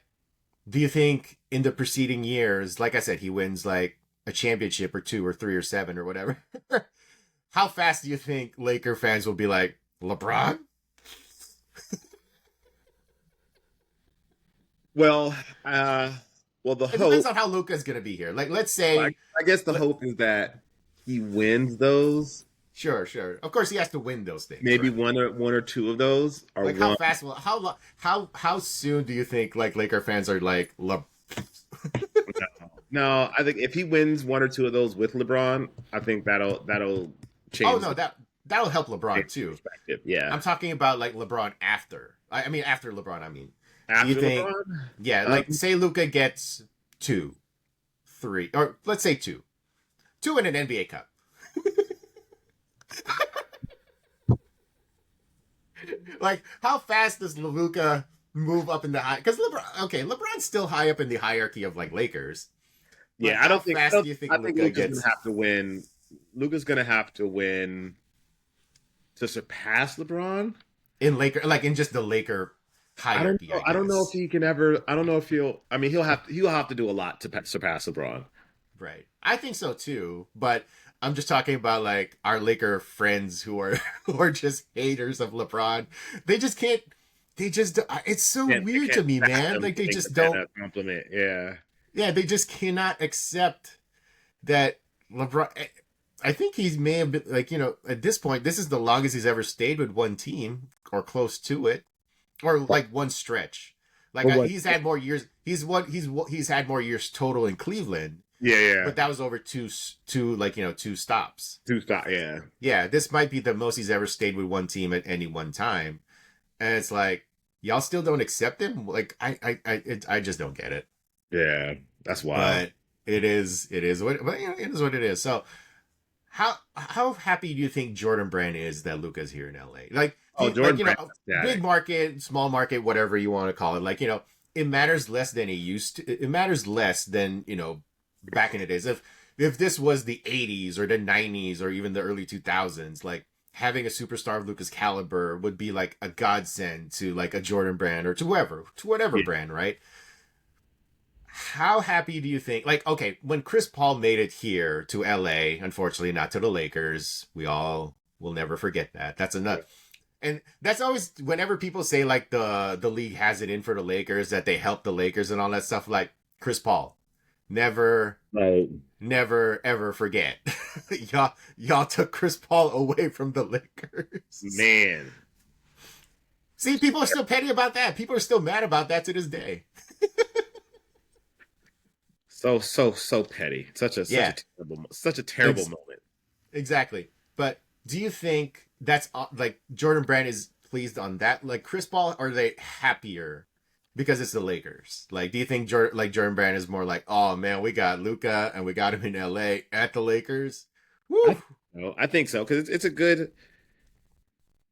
S1: do you think in the preceding years, like I said, he wins like a championship or two or three or seven or whatever? How fast do you think Laker fans will be like, LeBron?
S2: Well, the
S1: It depends
S2: hope.
S1: on how Luca's gonna be here. Like, let's
S2: I,
S1: say,
S2: I guess the hope is that he wins those.
S1: sure. Of course, he has to win those things.
S2: Maybe
S1: Right?
S2: one or two of those are
S1: Like, how
S2: one.
S1: fast will how soon do you think like Laker fans are like,
S2: No, I think if he wins one or two of those with LeBron, I think that'll
S1: oh
S2: change
S1: no,
S2: the
S1: that'll help LeBron too.
S2: perspective. Yeah,
S1: I'm talking about like LeBron after. I mean after LeBron. I mean, do you
S2: after
S1: think?
S2: LeBron,
S1: Yeah, like say Luca gets 2, 3, or let's say 2. 2 in an NBA Cup. Like, how fast does Luka move up in the high? Because LeBron's still high up in the hierarchy of like Lakers. But
S2: Yeah, I don't think.
S1: do you think
S2: I think
S1: Luka
S2: Luka's
S1: gets
S2: gonna have to win. Luka's gonna have to win to surpass LeBron.
S1: in Laker, like in just the Laker hierarchy?
S2: I don't know if he can ever. I don't know if he'll. I mean, he'll have to do a lot to surpass LeBron.
S1: Right. I think so too, but I'm just talking about like our Laker friends who are who are just haters of LeBron. They just can't. They just. It's so weird to me, man. Like they just don't.
S2: Compliment. Yeah.
S1: Yeah, they just cannot accept that LeBron. I think he may have been like, at this point, this is the longest he's ever stayed with one team or close to it, or like one stretch. Like he's had more years. He's had more years total in Cleveland.
S2: Yeah.
S1: But that was over two stops.
S2: 2 stops. Yeah.
S1: Yeah, this might be the most he's ever stayed with one team at any one time, and it's like y'all still don't accept him. Like I just don't get it.
S2: Yeah, that's wild.
S1: But it is what it is what it is. So how happy do you think Jordan Brand is that Luka's here in LA? Like,
S2: Jordan Brand,
S1: big market, small market, whatever you want to call it. Like, it matters less than it used to. It matters less than, back in the days. If this was the 80s or the 90s or even the early 2000s, like having a superstar of Luka's caliber would be like a godsend to like a Jordan Brand or to whatever brand, right? How happy do you think, like, okay, when Chris Paul made it here to LA, unfortunately not to the Lakers, we all will never forget that. That's enough. And that's always, whenever people say like the league has it in for the Lakers, that they help the Lakers and all that stuff, like Chris Paul, never ever forget. y'all took Chris Paul away from the Lakers.
S2: Man.
S1: See, people are still petty about that. People are still mad about that to this day.
S2: So petty. Such a terrible moment.
S1: Exactly. But do you think that's like Jordan Brand is pleased on that? Like Chris Paul, or are they happier because it's the Lakers? Like, do you think Jordan Brand is more like, oh man, we got Luka and we got him in LA at the Lakers? Woo!
S2: I think so, because it's a good,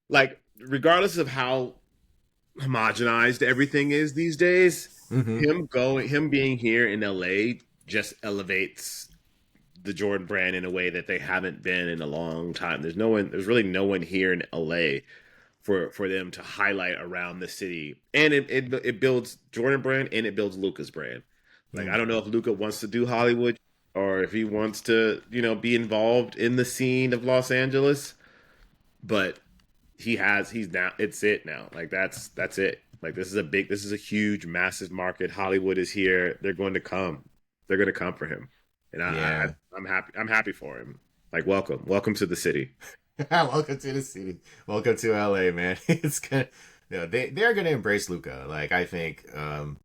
S2: like, regardless of how homogenized everything is these days, him being here in LA just elevates the Jordan Brand in a way that they haven't been in a long time. There's really no one here in LA for them to highlight around the city, and it builds Jordan Brand and it builds Luka's brand. Like, I don't know if Luka wants to do Hollywood or if he wants to, be involved in the scene of Los Angeles, but he's now, it's it now. Like, that's it. Like, this is a huge, massive market. Hollywood is here. They're going to come for him. And I'm happy. I'm happy for him. Like, welcome to the city.
S1: Welcome to the city. Welcome to LA, man. It's gonna, they're gonna embrace Luka. Like, I think the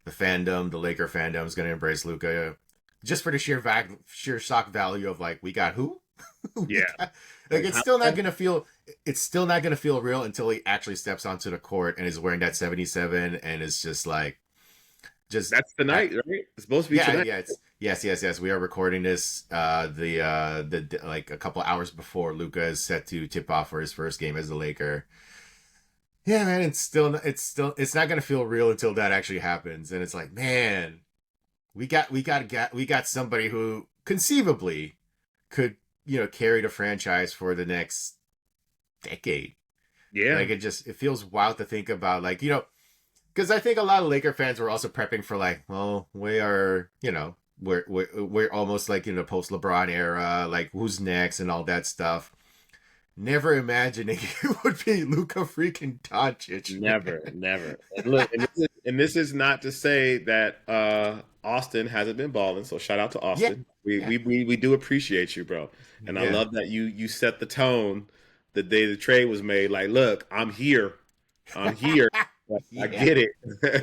S1: Laker fandom is gonna embrace Luka just for the sheer shock value of like, we got who? It's still not gonna feel real until he actually steps onto the court and is wearing that 77 and is just like,
S2: that's the night, right? It's supposed to be tonight.
S1: Yes. We are recording this the like a couple hours before Luka is set to tip off for his first game as a Laker. Yeah, man, it's not gonna feel real until that actually happens, and it's like, man, we got somebody who conceivably could carry the franchise for the next decade.
S2: Yeah,
S1: like it feels wild to think about, like, because I think a lot of Laker fans were also prepping for like, well, we are, we're almost like in the post LeBron era, like who's next and all that stuff. Never imagining it would be Luka freaking Doncic.
S2: Never. And look, and this is not to say that Austin hasn't been balling. So shout out to Austin. Yeah. We do appreciate you, bro. And I love that you set the tone the day the trade was made. Like, look, I'm here. I get it.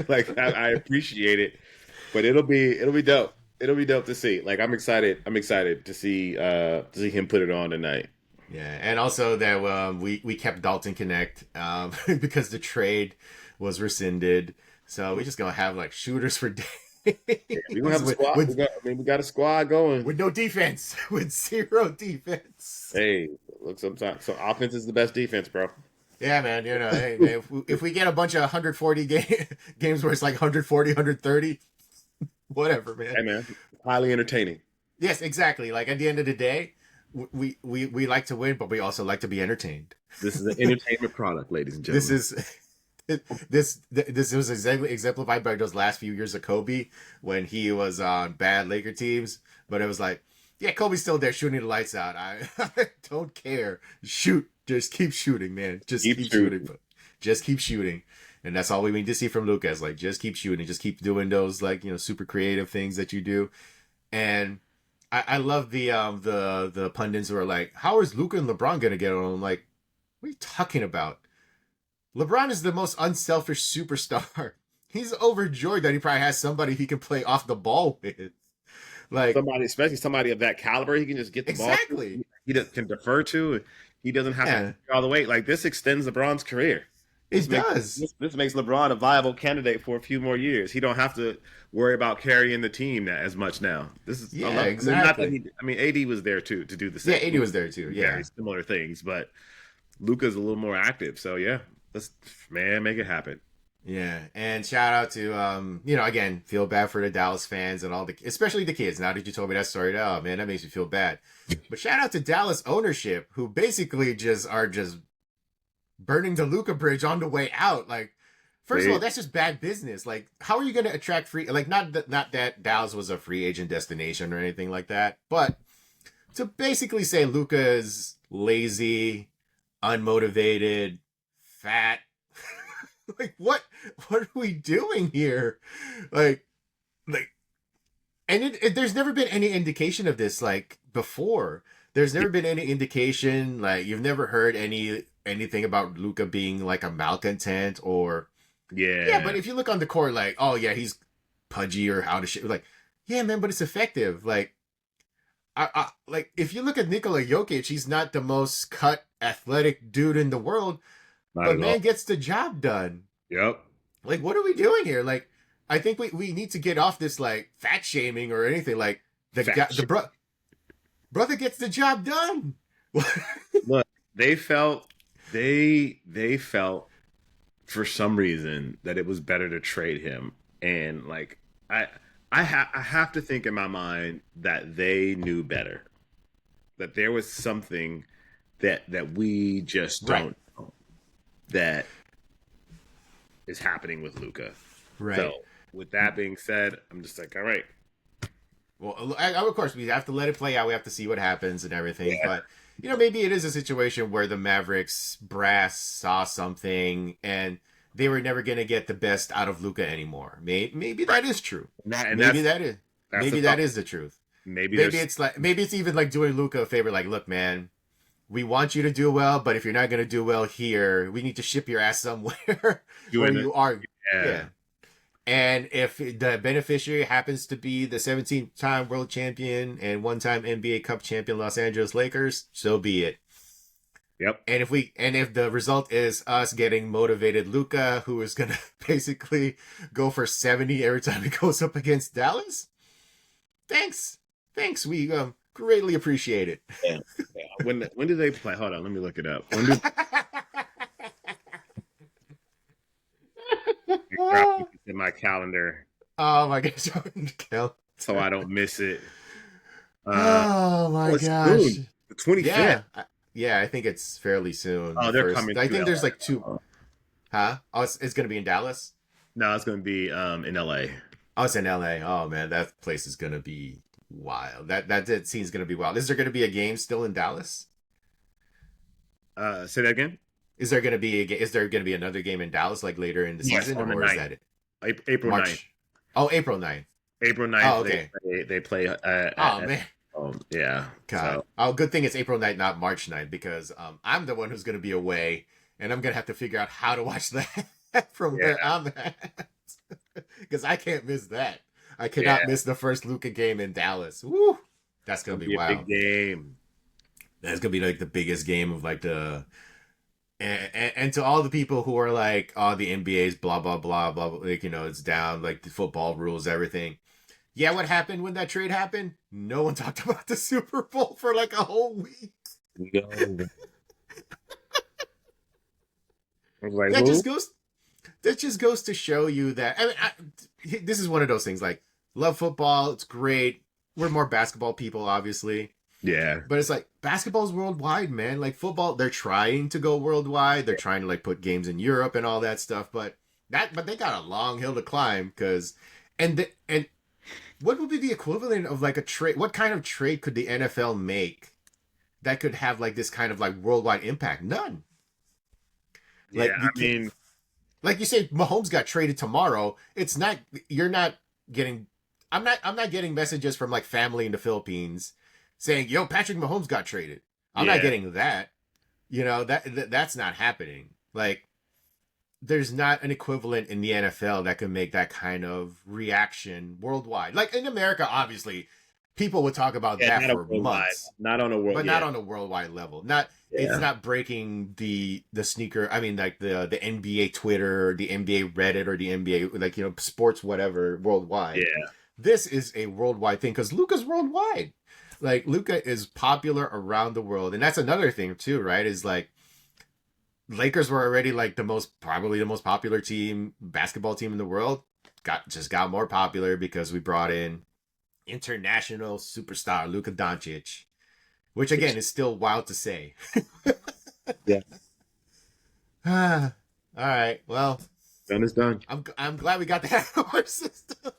S2: Like, I appreciate it, but it'll be dope. It'll be dope to see. Like, I'm excited to see him put it on tonight.
S1: Yeah, and also that we kept Dalton Connect because the trade was rescinded. So we just gonna have like shooters for days.
S2: We gonna have a squad. We got a squad going
S1: with no defense, with zero defense.
S2: Hey, look, sometimes so offense is the best defense, bro.
S1: Yeah, man. Hey, man, if we get a bunch of 140 games where it's like 140, 130, whatever, man.
S2: Hey, man, highly entertaining.
S1: Yes, exactly. Like at the end of the day, we like to win, but we also like to be entertained.
S2: This is an entertainment product, ladies and gentlemen.
S1: This was exactly exemplified by those last few years of Kobe when he was on bad Laker teams. But it was like, yeah, Kobe's still there shooting the lights out. I don't care. Shoot. Just keep shooting, man. Just keep shooting. Just keep shooting. And that's all we need to see from Luka is like, just keep shooting. Just keep doing those like, super creative things that you do. And I love the pundits who are like, how is Luka and LeBron going to get on? I'm like, what are you talking about? LeBron is the most unselfish superstar. He's overjoyed that he probably has somebody he can play off the ball with. Like
S2: somebody, especially somebody of that caliber, he can just get the ball.
S1: Exactly.
S2: He can defer to. He doesn't have to go all the way. Like this extends LeBron's career.
S1: It does.
S2: This makes LeBron a viable candidate for a few more years. He don't have to worry about carrying the team as much now. This is
S1: exactly.
S2: AD was there too to do the same.
S1: Yeah, AD was there too. Yeah,
S2: very similar things, but Luka's a little more active. So yeah, let's make it happen.
S1: Yeah, and shout out to again, feel bad for the Dallas fans and especially the kids. Now that you told me that story, oh man, that makes me feel bad. But shout out to Dallas ownership who basically are just burning the Luka bridge on the way out. Like, first of all, that's just bad business. Like, how are you going to attract not that Dallas was a free agent destination or anything like that, but to basically say Luka is lazy, unmotivated, fat. Like, what are we doing here? Like, and there's never been any indication of this, like, before. There's never been any indication, like, you've never heard anything about Luka being, like, a malcontent or... Yeah, but if you look on the court, like, oh, yeah, he's pudgy or out of shit. Like, yeah, man, but it's effective. Like, like, if you look at Nikola Jokic, he's not the most cut, athletic dude in the world, but man gets the job done.
S2: Yep.
S1: Like, what are we doing here? Like, I think we need to get off this, like, fat shaming or anything. Like, brother gets the job done.
S2: Look, they felt for some reason that it was better to trade him, and like I have to think in my mind that they knew better, that there was something that we just don't know that is happening with Luka.
S1: Right.
S2: So with that being said, I'm just like, all right.
S1: Well, of course, we have to let it play out. We have to see what happens and everything. Yeah. But, maybe it is a situation where the Mavericks brass saw something and they were never going to get the best out of Luka anymore. Maybe that is true. Maybe that is the truth. Maybe it's even like doing Luka a favor. Like, look, man, we want you to do well, but if you're not going to do well here, we need to ship your ass somewhere where you are. Yeah. And if the beneficiary happens to be the 17th-time world champion and one-time NBA Cup champion Los Angeles Lakers, so be it.
S2: Yep.
S1: And if the result is us getting motivated Luka, who is gonna basically go for 70 every time he goes up against Dallas, thanks. We greatly appreciate it.
S2: Yeah. When do they play? Hold on, let me look it up. In my calendar.
S1: Oh my gosh,
S2: so I don't miss it.
S1: Oh my gosh,
S2: soon. The 25th.
S1: Yeah, I think it's fairly soon.
S2: Oh, they're coming.
S1: I think there's like two. Huh? Oh, it's gonna be in Dallas.
S2: No, it's gonna be in LA.
S1: Oh, it's in LA. Oh man, that place is gonna be wild. That scene's gonna be wild. Is there gonna be a game still in Dallas?
S2: Say that again.
S1: Is there gonna be another game in Dallas like later in the season, or is that it?
S2: April 9th.
S1: Oh, April 9th.
S2: April 9th.
S1: Oh, okay.
S2: They play.
S1: Man.
S2: Yeah.
S1: God.
S2: So.
S1: Oh, good thing it's April 9th, not March 9th, because I'm the one who's going to be away, and I'm going to have to figure out how to watch that from where I'm at. Because I can't miss that. I cannot miss the first Luka game in Dallas. Woo! That's going to be wild.
S2: A big game.
S1: That's going to be like the biggest game of like the And to all the people who are like, oh, the NBA's blah blah blah blah, like it's down, like the football rules, everything. Yeah, what happened when that trade happened? No one talked about the Super Bowl for like a whole week.
S2: No. I was like,
S1: That
S2: who?
S1: just goes to show you that. I mean, this is one of those things. Like, love football, it's great. We're more basketball people, obviously.
S2: Yeah.
S1: But it's like basketball's worldwide, man. Like football, they're trying to go worldwide. They're trying to like put games in Europe and all that stuff. But they got a long hill to climb and what would be the equivalent of like a trade? What kind of trade could the NFL make that could have like this kind of like worldwide impact? None. Like,
S2: Yeah, I mean,
S1: like you say, Mahomes got traded tomorrow. It's not. You're not getting. I'm not getting messages from like family in the Philippines saying, "Yo, Patrick Mahomes got traded." I'm not getting that. That's not happening. Like, there's not an equivalent in the NFL that can make that kind of reaction worldwide. Like in America, obviously, people would talk about that for months,
S2: not on a world,
S1: but not on a worldwide level. It's not breaking the sneaker. I mean, like the NBA Twitter, the NBA Reddit, or the NBA like sports whatever worldwide.
S2: Yeah,
S1: this is a worldwide thing because Luka's worldwide. Like Luka is popular around the world, and that's another thing too, right? Is like Lakers were already like probably the most popular basketball team in the world. Got more popular because we brought in international superstar Luka Doncic, which again is still wild to say.
S2: Yeah.
S1: All right. Well,
S2: done is done.
S1: I'm glad we got that out of our system.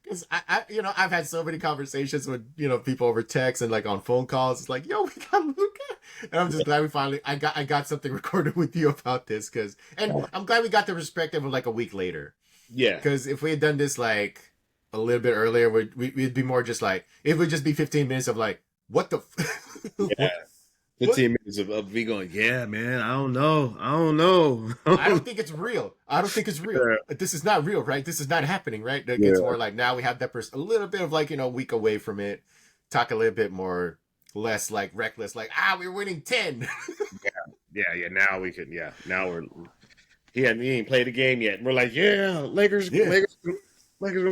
S1: Because I've had so many conversations with people over text and like on phone calls. It's like, yo, we got Luka, and I'm just glad we finally I got something recorded with you about this and I'm glad we got the perspective of like a week later.
S2: Yeah,
S1: because if we had done this like a little bit earlier, we'd be more just like it would just be 15 minutes of like what the.
S2: Yeah. 15 minutes of me going, yeah, man, I don't know.
S1: I don't think it's real. Yeah. This is not real, right? This is not happening, right? It's more like now we have that person a little bit of like, week away from it. Talk a little bit more, less like reckless, like, we're winning 10.
S2: Yeah. Now we can, now he ain't played the game yet. We're like, Lakers we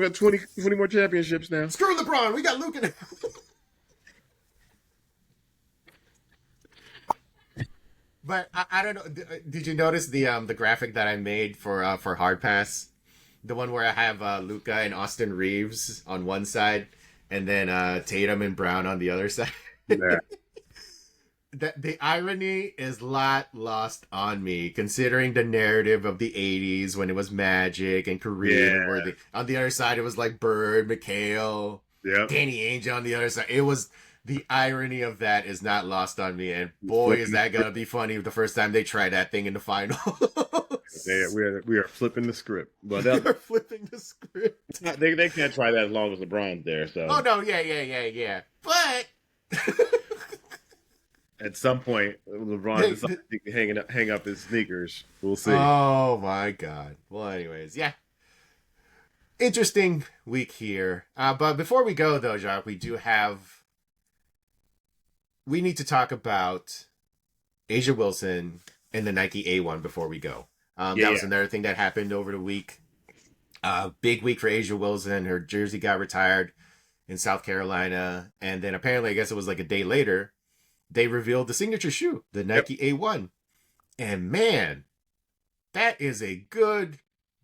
S2: got 20 more championships now.
S1: Screw LeBron. We got Luka. But I don't know. Did you notice the graphic that I made for Hard Pass? The one where I have Luka and Austin Reeves on one side, and then Tatum and Brown on the other side.
S2: Yeah.
S1: The irony is not lost on me, considering the narrative of the '80s when it was Magic and Kareem. Where on the other side it was like Bird, McHale, Danny Ainge on the other side. It was. The irony of that is not lost on me, and boy, is that gonna be funny the first time they try that thing in the final.
S2: We are flipping the script, but
S1: they're flipping the script.
S2: They can't try that as long as LeBron's there. So
S1: no, yeah. But
S2: at some point, LeBron decides to hang up his sneakers. We'll see.
S1: Oh my God. Well, anyways, yeah. Interesting week here. But before we go, though, Jacques, we need to talk about Asia Wilson and the Nike A1 before we go. That was another thing that happened over the week. Big week for Asia Wilson. Her jersey got retired in South Carolina. And then apparently, I guess it was like a day later, they revealed the signature shoe, the Nike A1. And man, that is a good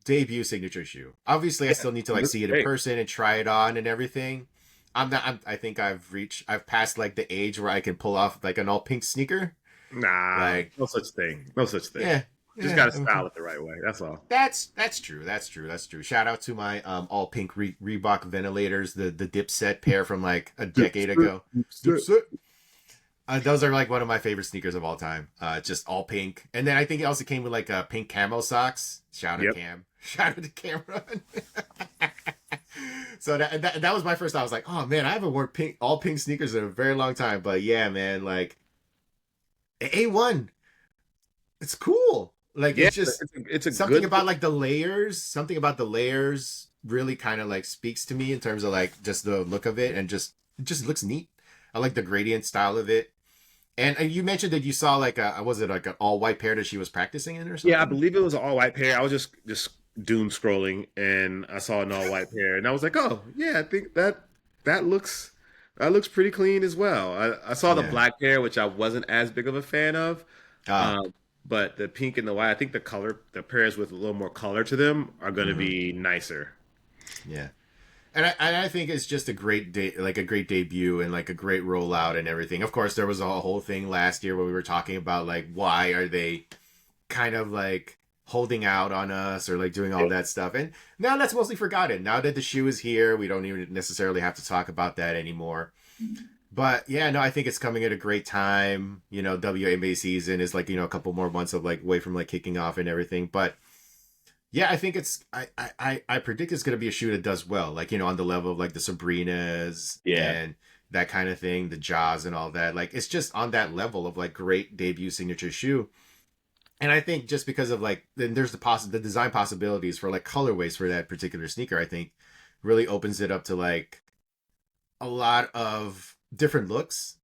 S1: debut signature shoe. Obviously, I still need to see it in person and try it on and everything. I think I've passed like the age where I can pull off like an all pink sneaker.
S2: Nah, no such thing.
S1: Yeah.
S2: Just gotta style it the right way. That's all.
S1: That's true. Shout out to my all pink Reebok ventilators, the Dipset pair from like a decade ago. Dipset. Those are like one of my favorite sneakers of all time. Just all pink, and then I think it also came with like pink camo socks. Shout out Cam. Shout out to Cameron. So that was my first thought. I was like, oh man, I haven't worn all pink sneakers in a very long time. But yeah, man, like A1, it's cool. Like it's just it's something about like the layers. Something about the layers really kind of like speaks to me in terms of like just the look of it, and it just looks neat. I like the gradient style of it. And you mentioned that you saw like was it like an all white pair that she was practicing in or something?
S2: Yeah, I believe it was an all white pair. I was just doom scrolling and I saw an all white pair and I was like, oh yeah, I think that looks that looks pretty clean as well. I saw the
S1: Yeah.
S2: black pair, which I wasn't as big of a fan of.
S1: Ah.
S2: But the pink and the white, I think the pairs with a little more color to them are going to
S1: Mhm.
S2: be nicer.
S1: Yeah. And I think it's just a great like a great debut and like a great rollout and everything. Of course, there was a whole thing last year where we were talking about like why are they kind of like holding out on us or like doing all that stuff. And now that's mostly forgotten. Now that the shoe is here, we don't even necessarily have to talk about that anymore. But yeah, no, I think it's coming at a great time. You know, WNBA season is like, you know, a couple more months of like away from like kicking off and everything. But yeah, I think I predict it's gonna be a shoe that does well, like, you know, on the level of like the Sabrinas
S2: Yeah.
S1: and that kind of thing, the Jaws and all that. Like it's just on that level of like great debut signature shoe. And I think just because of like then there's the design possibilities for like colorways for that particular sneaker, I think really opens it up to like a lot of different looks.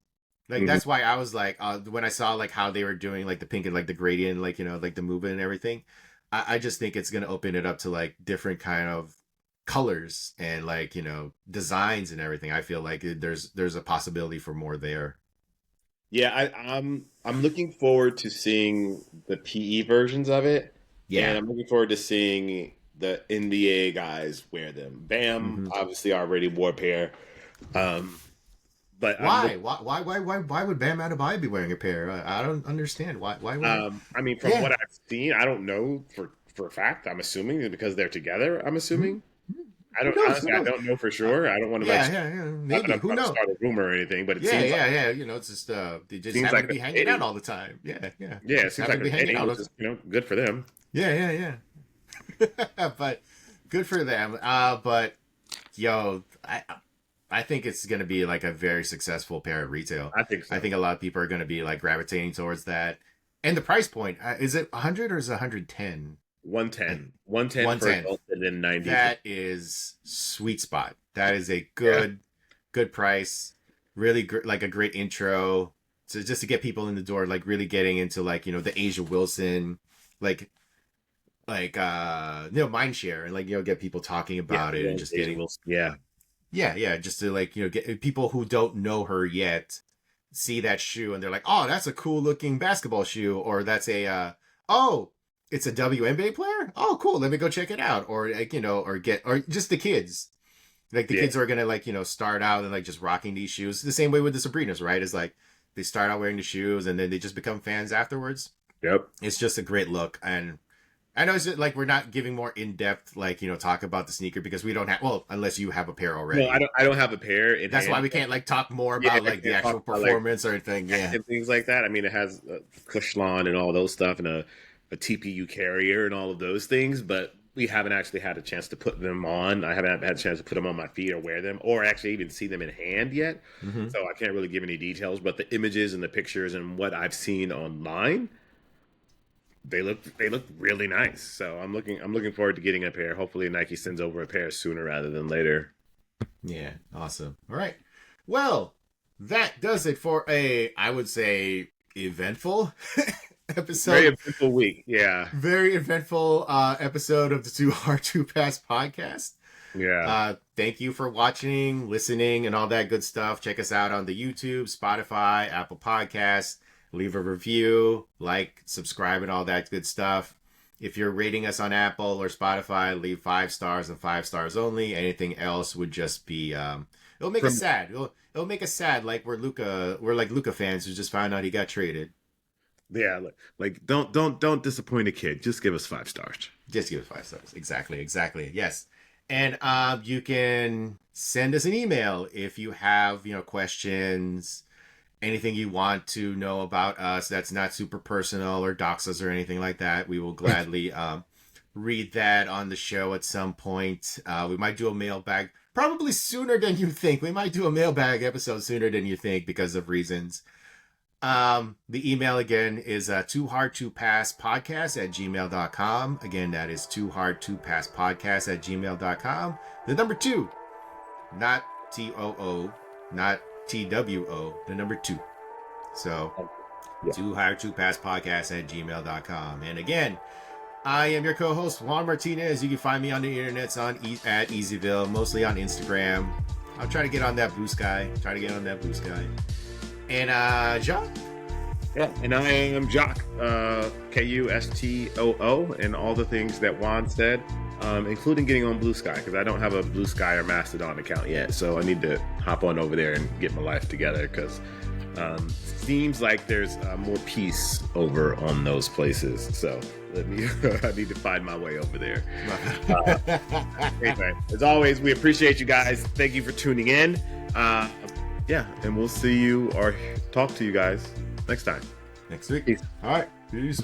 S1: Like
S2: Mhm.
S1: that's why I was like when I saw like how they were doing like the pink and like the gradient, like, you know, like the movement and everything. I just think it's gonna open it up to like different kind of colors and like, you know, designs and everything. I feel like there's a possibility for more there.
S2: Yeah, I'm looking forward to seeing the PE versions of it, and
S1: Yeah.
S2: I'm looking forward to seeing the NBA guys wear them. Bam,
S1: Hmm.
S2: obviously already wore a pair, um, but
S1: Why? Why would Bam Adebayo be wearing a pair? I don't understand. Why would it?
S2: I mean, from
S1: Yeah.
S2: what I've seen, I don't know for a fact. I'm assuming because they're together. I'm
S1: Mhm.
S2: assuming. I
S1: Who
S2: don't
S1: knows? Who
S2: honestly. I
S1: knows?
S2: don't know for
S1: Uh,
S2: sure. I don't want to like.
S1: yeah.
S2: Not that
S1: Maybe.
S2: I'm
S1: Who
S2: trying to
S1: knows?
S2: start a rumor or anything, but it
S1: Yeah. You know, it's just they just
S2: seems
S1: happen
S2: like
S1: to be
S2: they're
S1: hanging out
S2: dating.
S1: all the time. Yeah.
S2: Yeah, it
S1: Just
S2: seems
S1: happen
S2: like
S1: to
S2: they're
S1: be hanging
S2: dating,
S1: out all
S2: which
S1: the
S2: is good for them.
S1: yeah. But good for them. But yo, I think it's gonna be like a very successful pair at retail.
S2: I think
S1: I
S2: so.
S1: think a lot of people are gonna be like gravitating towards that. And the price point is it 100 or is it 110?
S2: 110, 110 for
S1: 110.
S2: adults, and then 90 for
S1: That is sweet spot. That is a
S2: yeah.
S1: good price. Really like a great intro. So just to get people in the door, like really getting into like, you know, the Asia Wilson, like you know, mind share and like, you know, get people talking
S2: Yeah,
S1: about it and
S2: yeah,
S1: just
S2: Asia
S1: getting
S2: Wilson. Yeah,
S1: yeah, just to like, you know, get people who don't know her yet see that shoe and they're like, oh, that's a cool looking basketball shoe, or that's a oh, it's a WNBA player. Oh, cool. Let me go check it out. Or like, you know, or just the kids. Like the
S2: yeah,
S1: kids who are gonna like, you know, start out and like just rocking these shoes. The same way with the Sabrinas, right? Is like they start out wearing the shoes and then they just become fans afterwards.
S2: yep.
S1: It's just a great look. And I know it's just, like we're not giving more in depth, like, you know, talk about the sneaker because we don't have, well, unless you have a pair
S2: No, I
S1: already.
S2: don't. I don't have a pair in
S1: That's why
S2: hand.
S1: we can't like talk more
S2: Yeah,
S1: about
S2: I
S1: like the
S2: can't
S1: actual
S2: talk about like
S1: performance or anything. Yeah.
S2: and things like that. I mean, it has Kushlon and all those stuff, and a TPU carrier and all of those things, but we haven't actually had a chance to put them on. I haven't had a chance to put them on my feet or wear them, or actually even see them in hand yet.
S1: Hmm.
S2: So I can't really give any details. But the images and the pictures and what I've seen online, they look really nice. So I'm looking forward to getting a pair. Hopefully Nike sends over a pair sooner rather than later.
S1: Yeah. Awesome. All right. Well, that does it for a, I would say, eventful
S2: Very
S1: episode.
S2: eventful week. Yeah.
S1: Very eventful episode of the Too Hard to Pass podcast.
S2: Yeah.
S1: Thank you for watching, listening, and all that good stuff. Check us out on the YouTube, Spotify, Apple Podcasts. Leave a review, like, subscribe, and all that good stuff. If you're rating us on Apple or Spotify, leave 5 stars and 5 stars only. Anything else would just be it'll make us sad. It'll make us sad, like we're like Luka fans who just found out he got traded.
S2: Yeah, like don't disappoint a kid. Just give us 5 stars.
S1: Just give it 5 stars. Exactly. Yes. And you can send us an email if you have, you know, questions, anything you want to know about us that's not super personal or dox us or anything like that. We will gladly read that on the show at some point. We might do a mailbag probably sooner than you think. We might do a mailbag episode sooner than you think because of reasons. The email again is too hard to pass podcast at gmail.com. Again, that is too hard to pass podcast at gmail.com. The number 2, not TOO, not TWO, the number 2. So,
S2: Yeah.
S1: to hiretruepasspodcast@gmail.com. And again, I am your co-host, Juan Martinez. You can find me on the internets at Easyville, mostly on Instagram. I'll try to get on that Blue Sky. And Jacques?
S2: Yeah, and I am Jacques, Kustoo, and all the things that Juan said, including getting on Blue Sky, because I don't have a Blue Sky or Mastodon account yet, so I need to hop on over there and get my life together, because seems like there's more peace over on those places. So I need to find my way over there. Anyway, as always, we appreciate you guys. Thank you for tuning in. And we'll see you or talk to you guys next time.
S1: Next week.
S2: Peace.
S1: All right. Peace.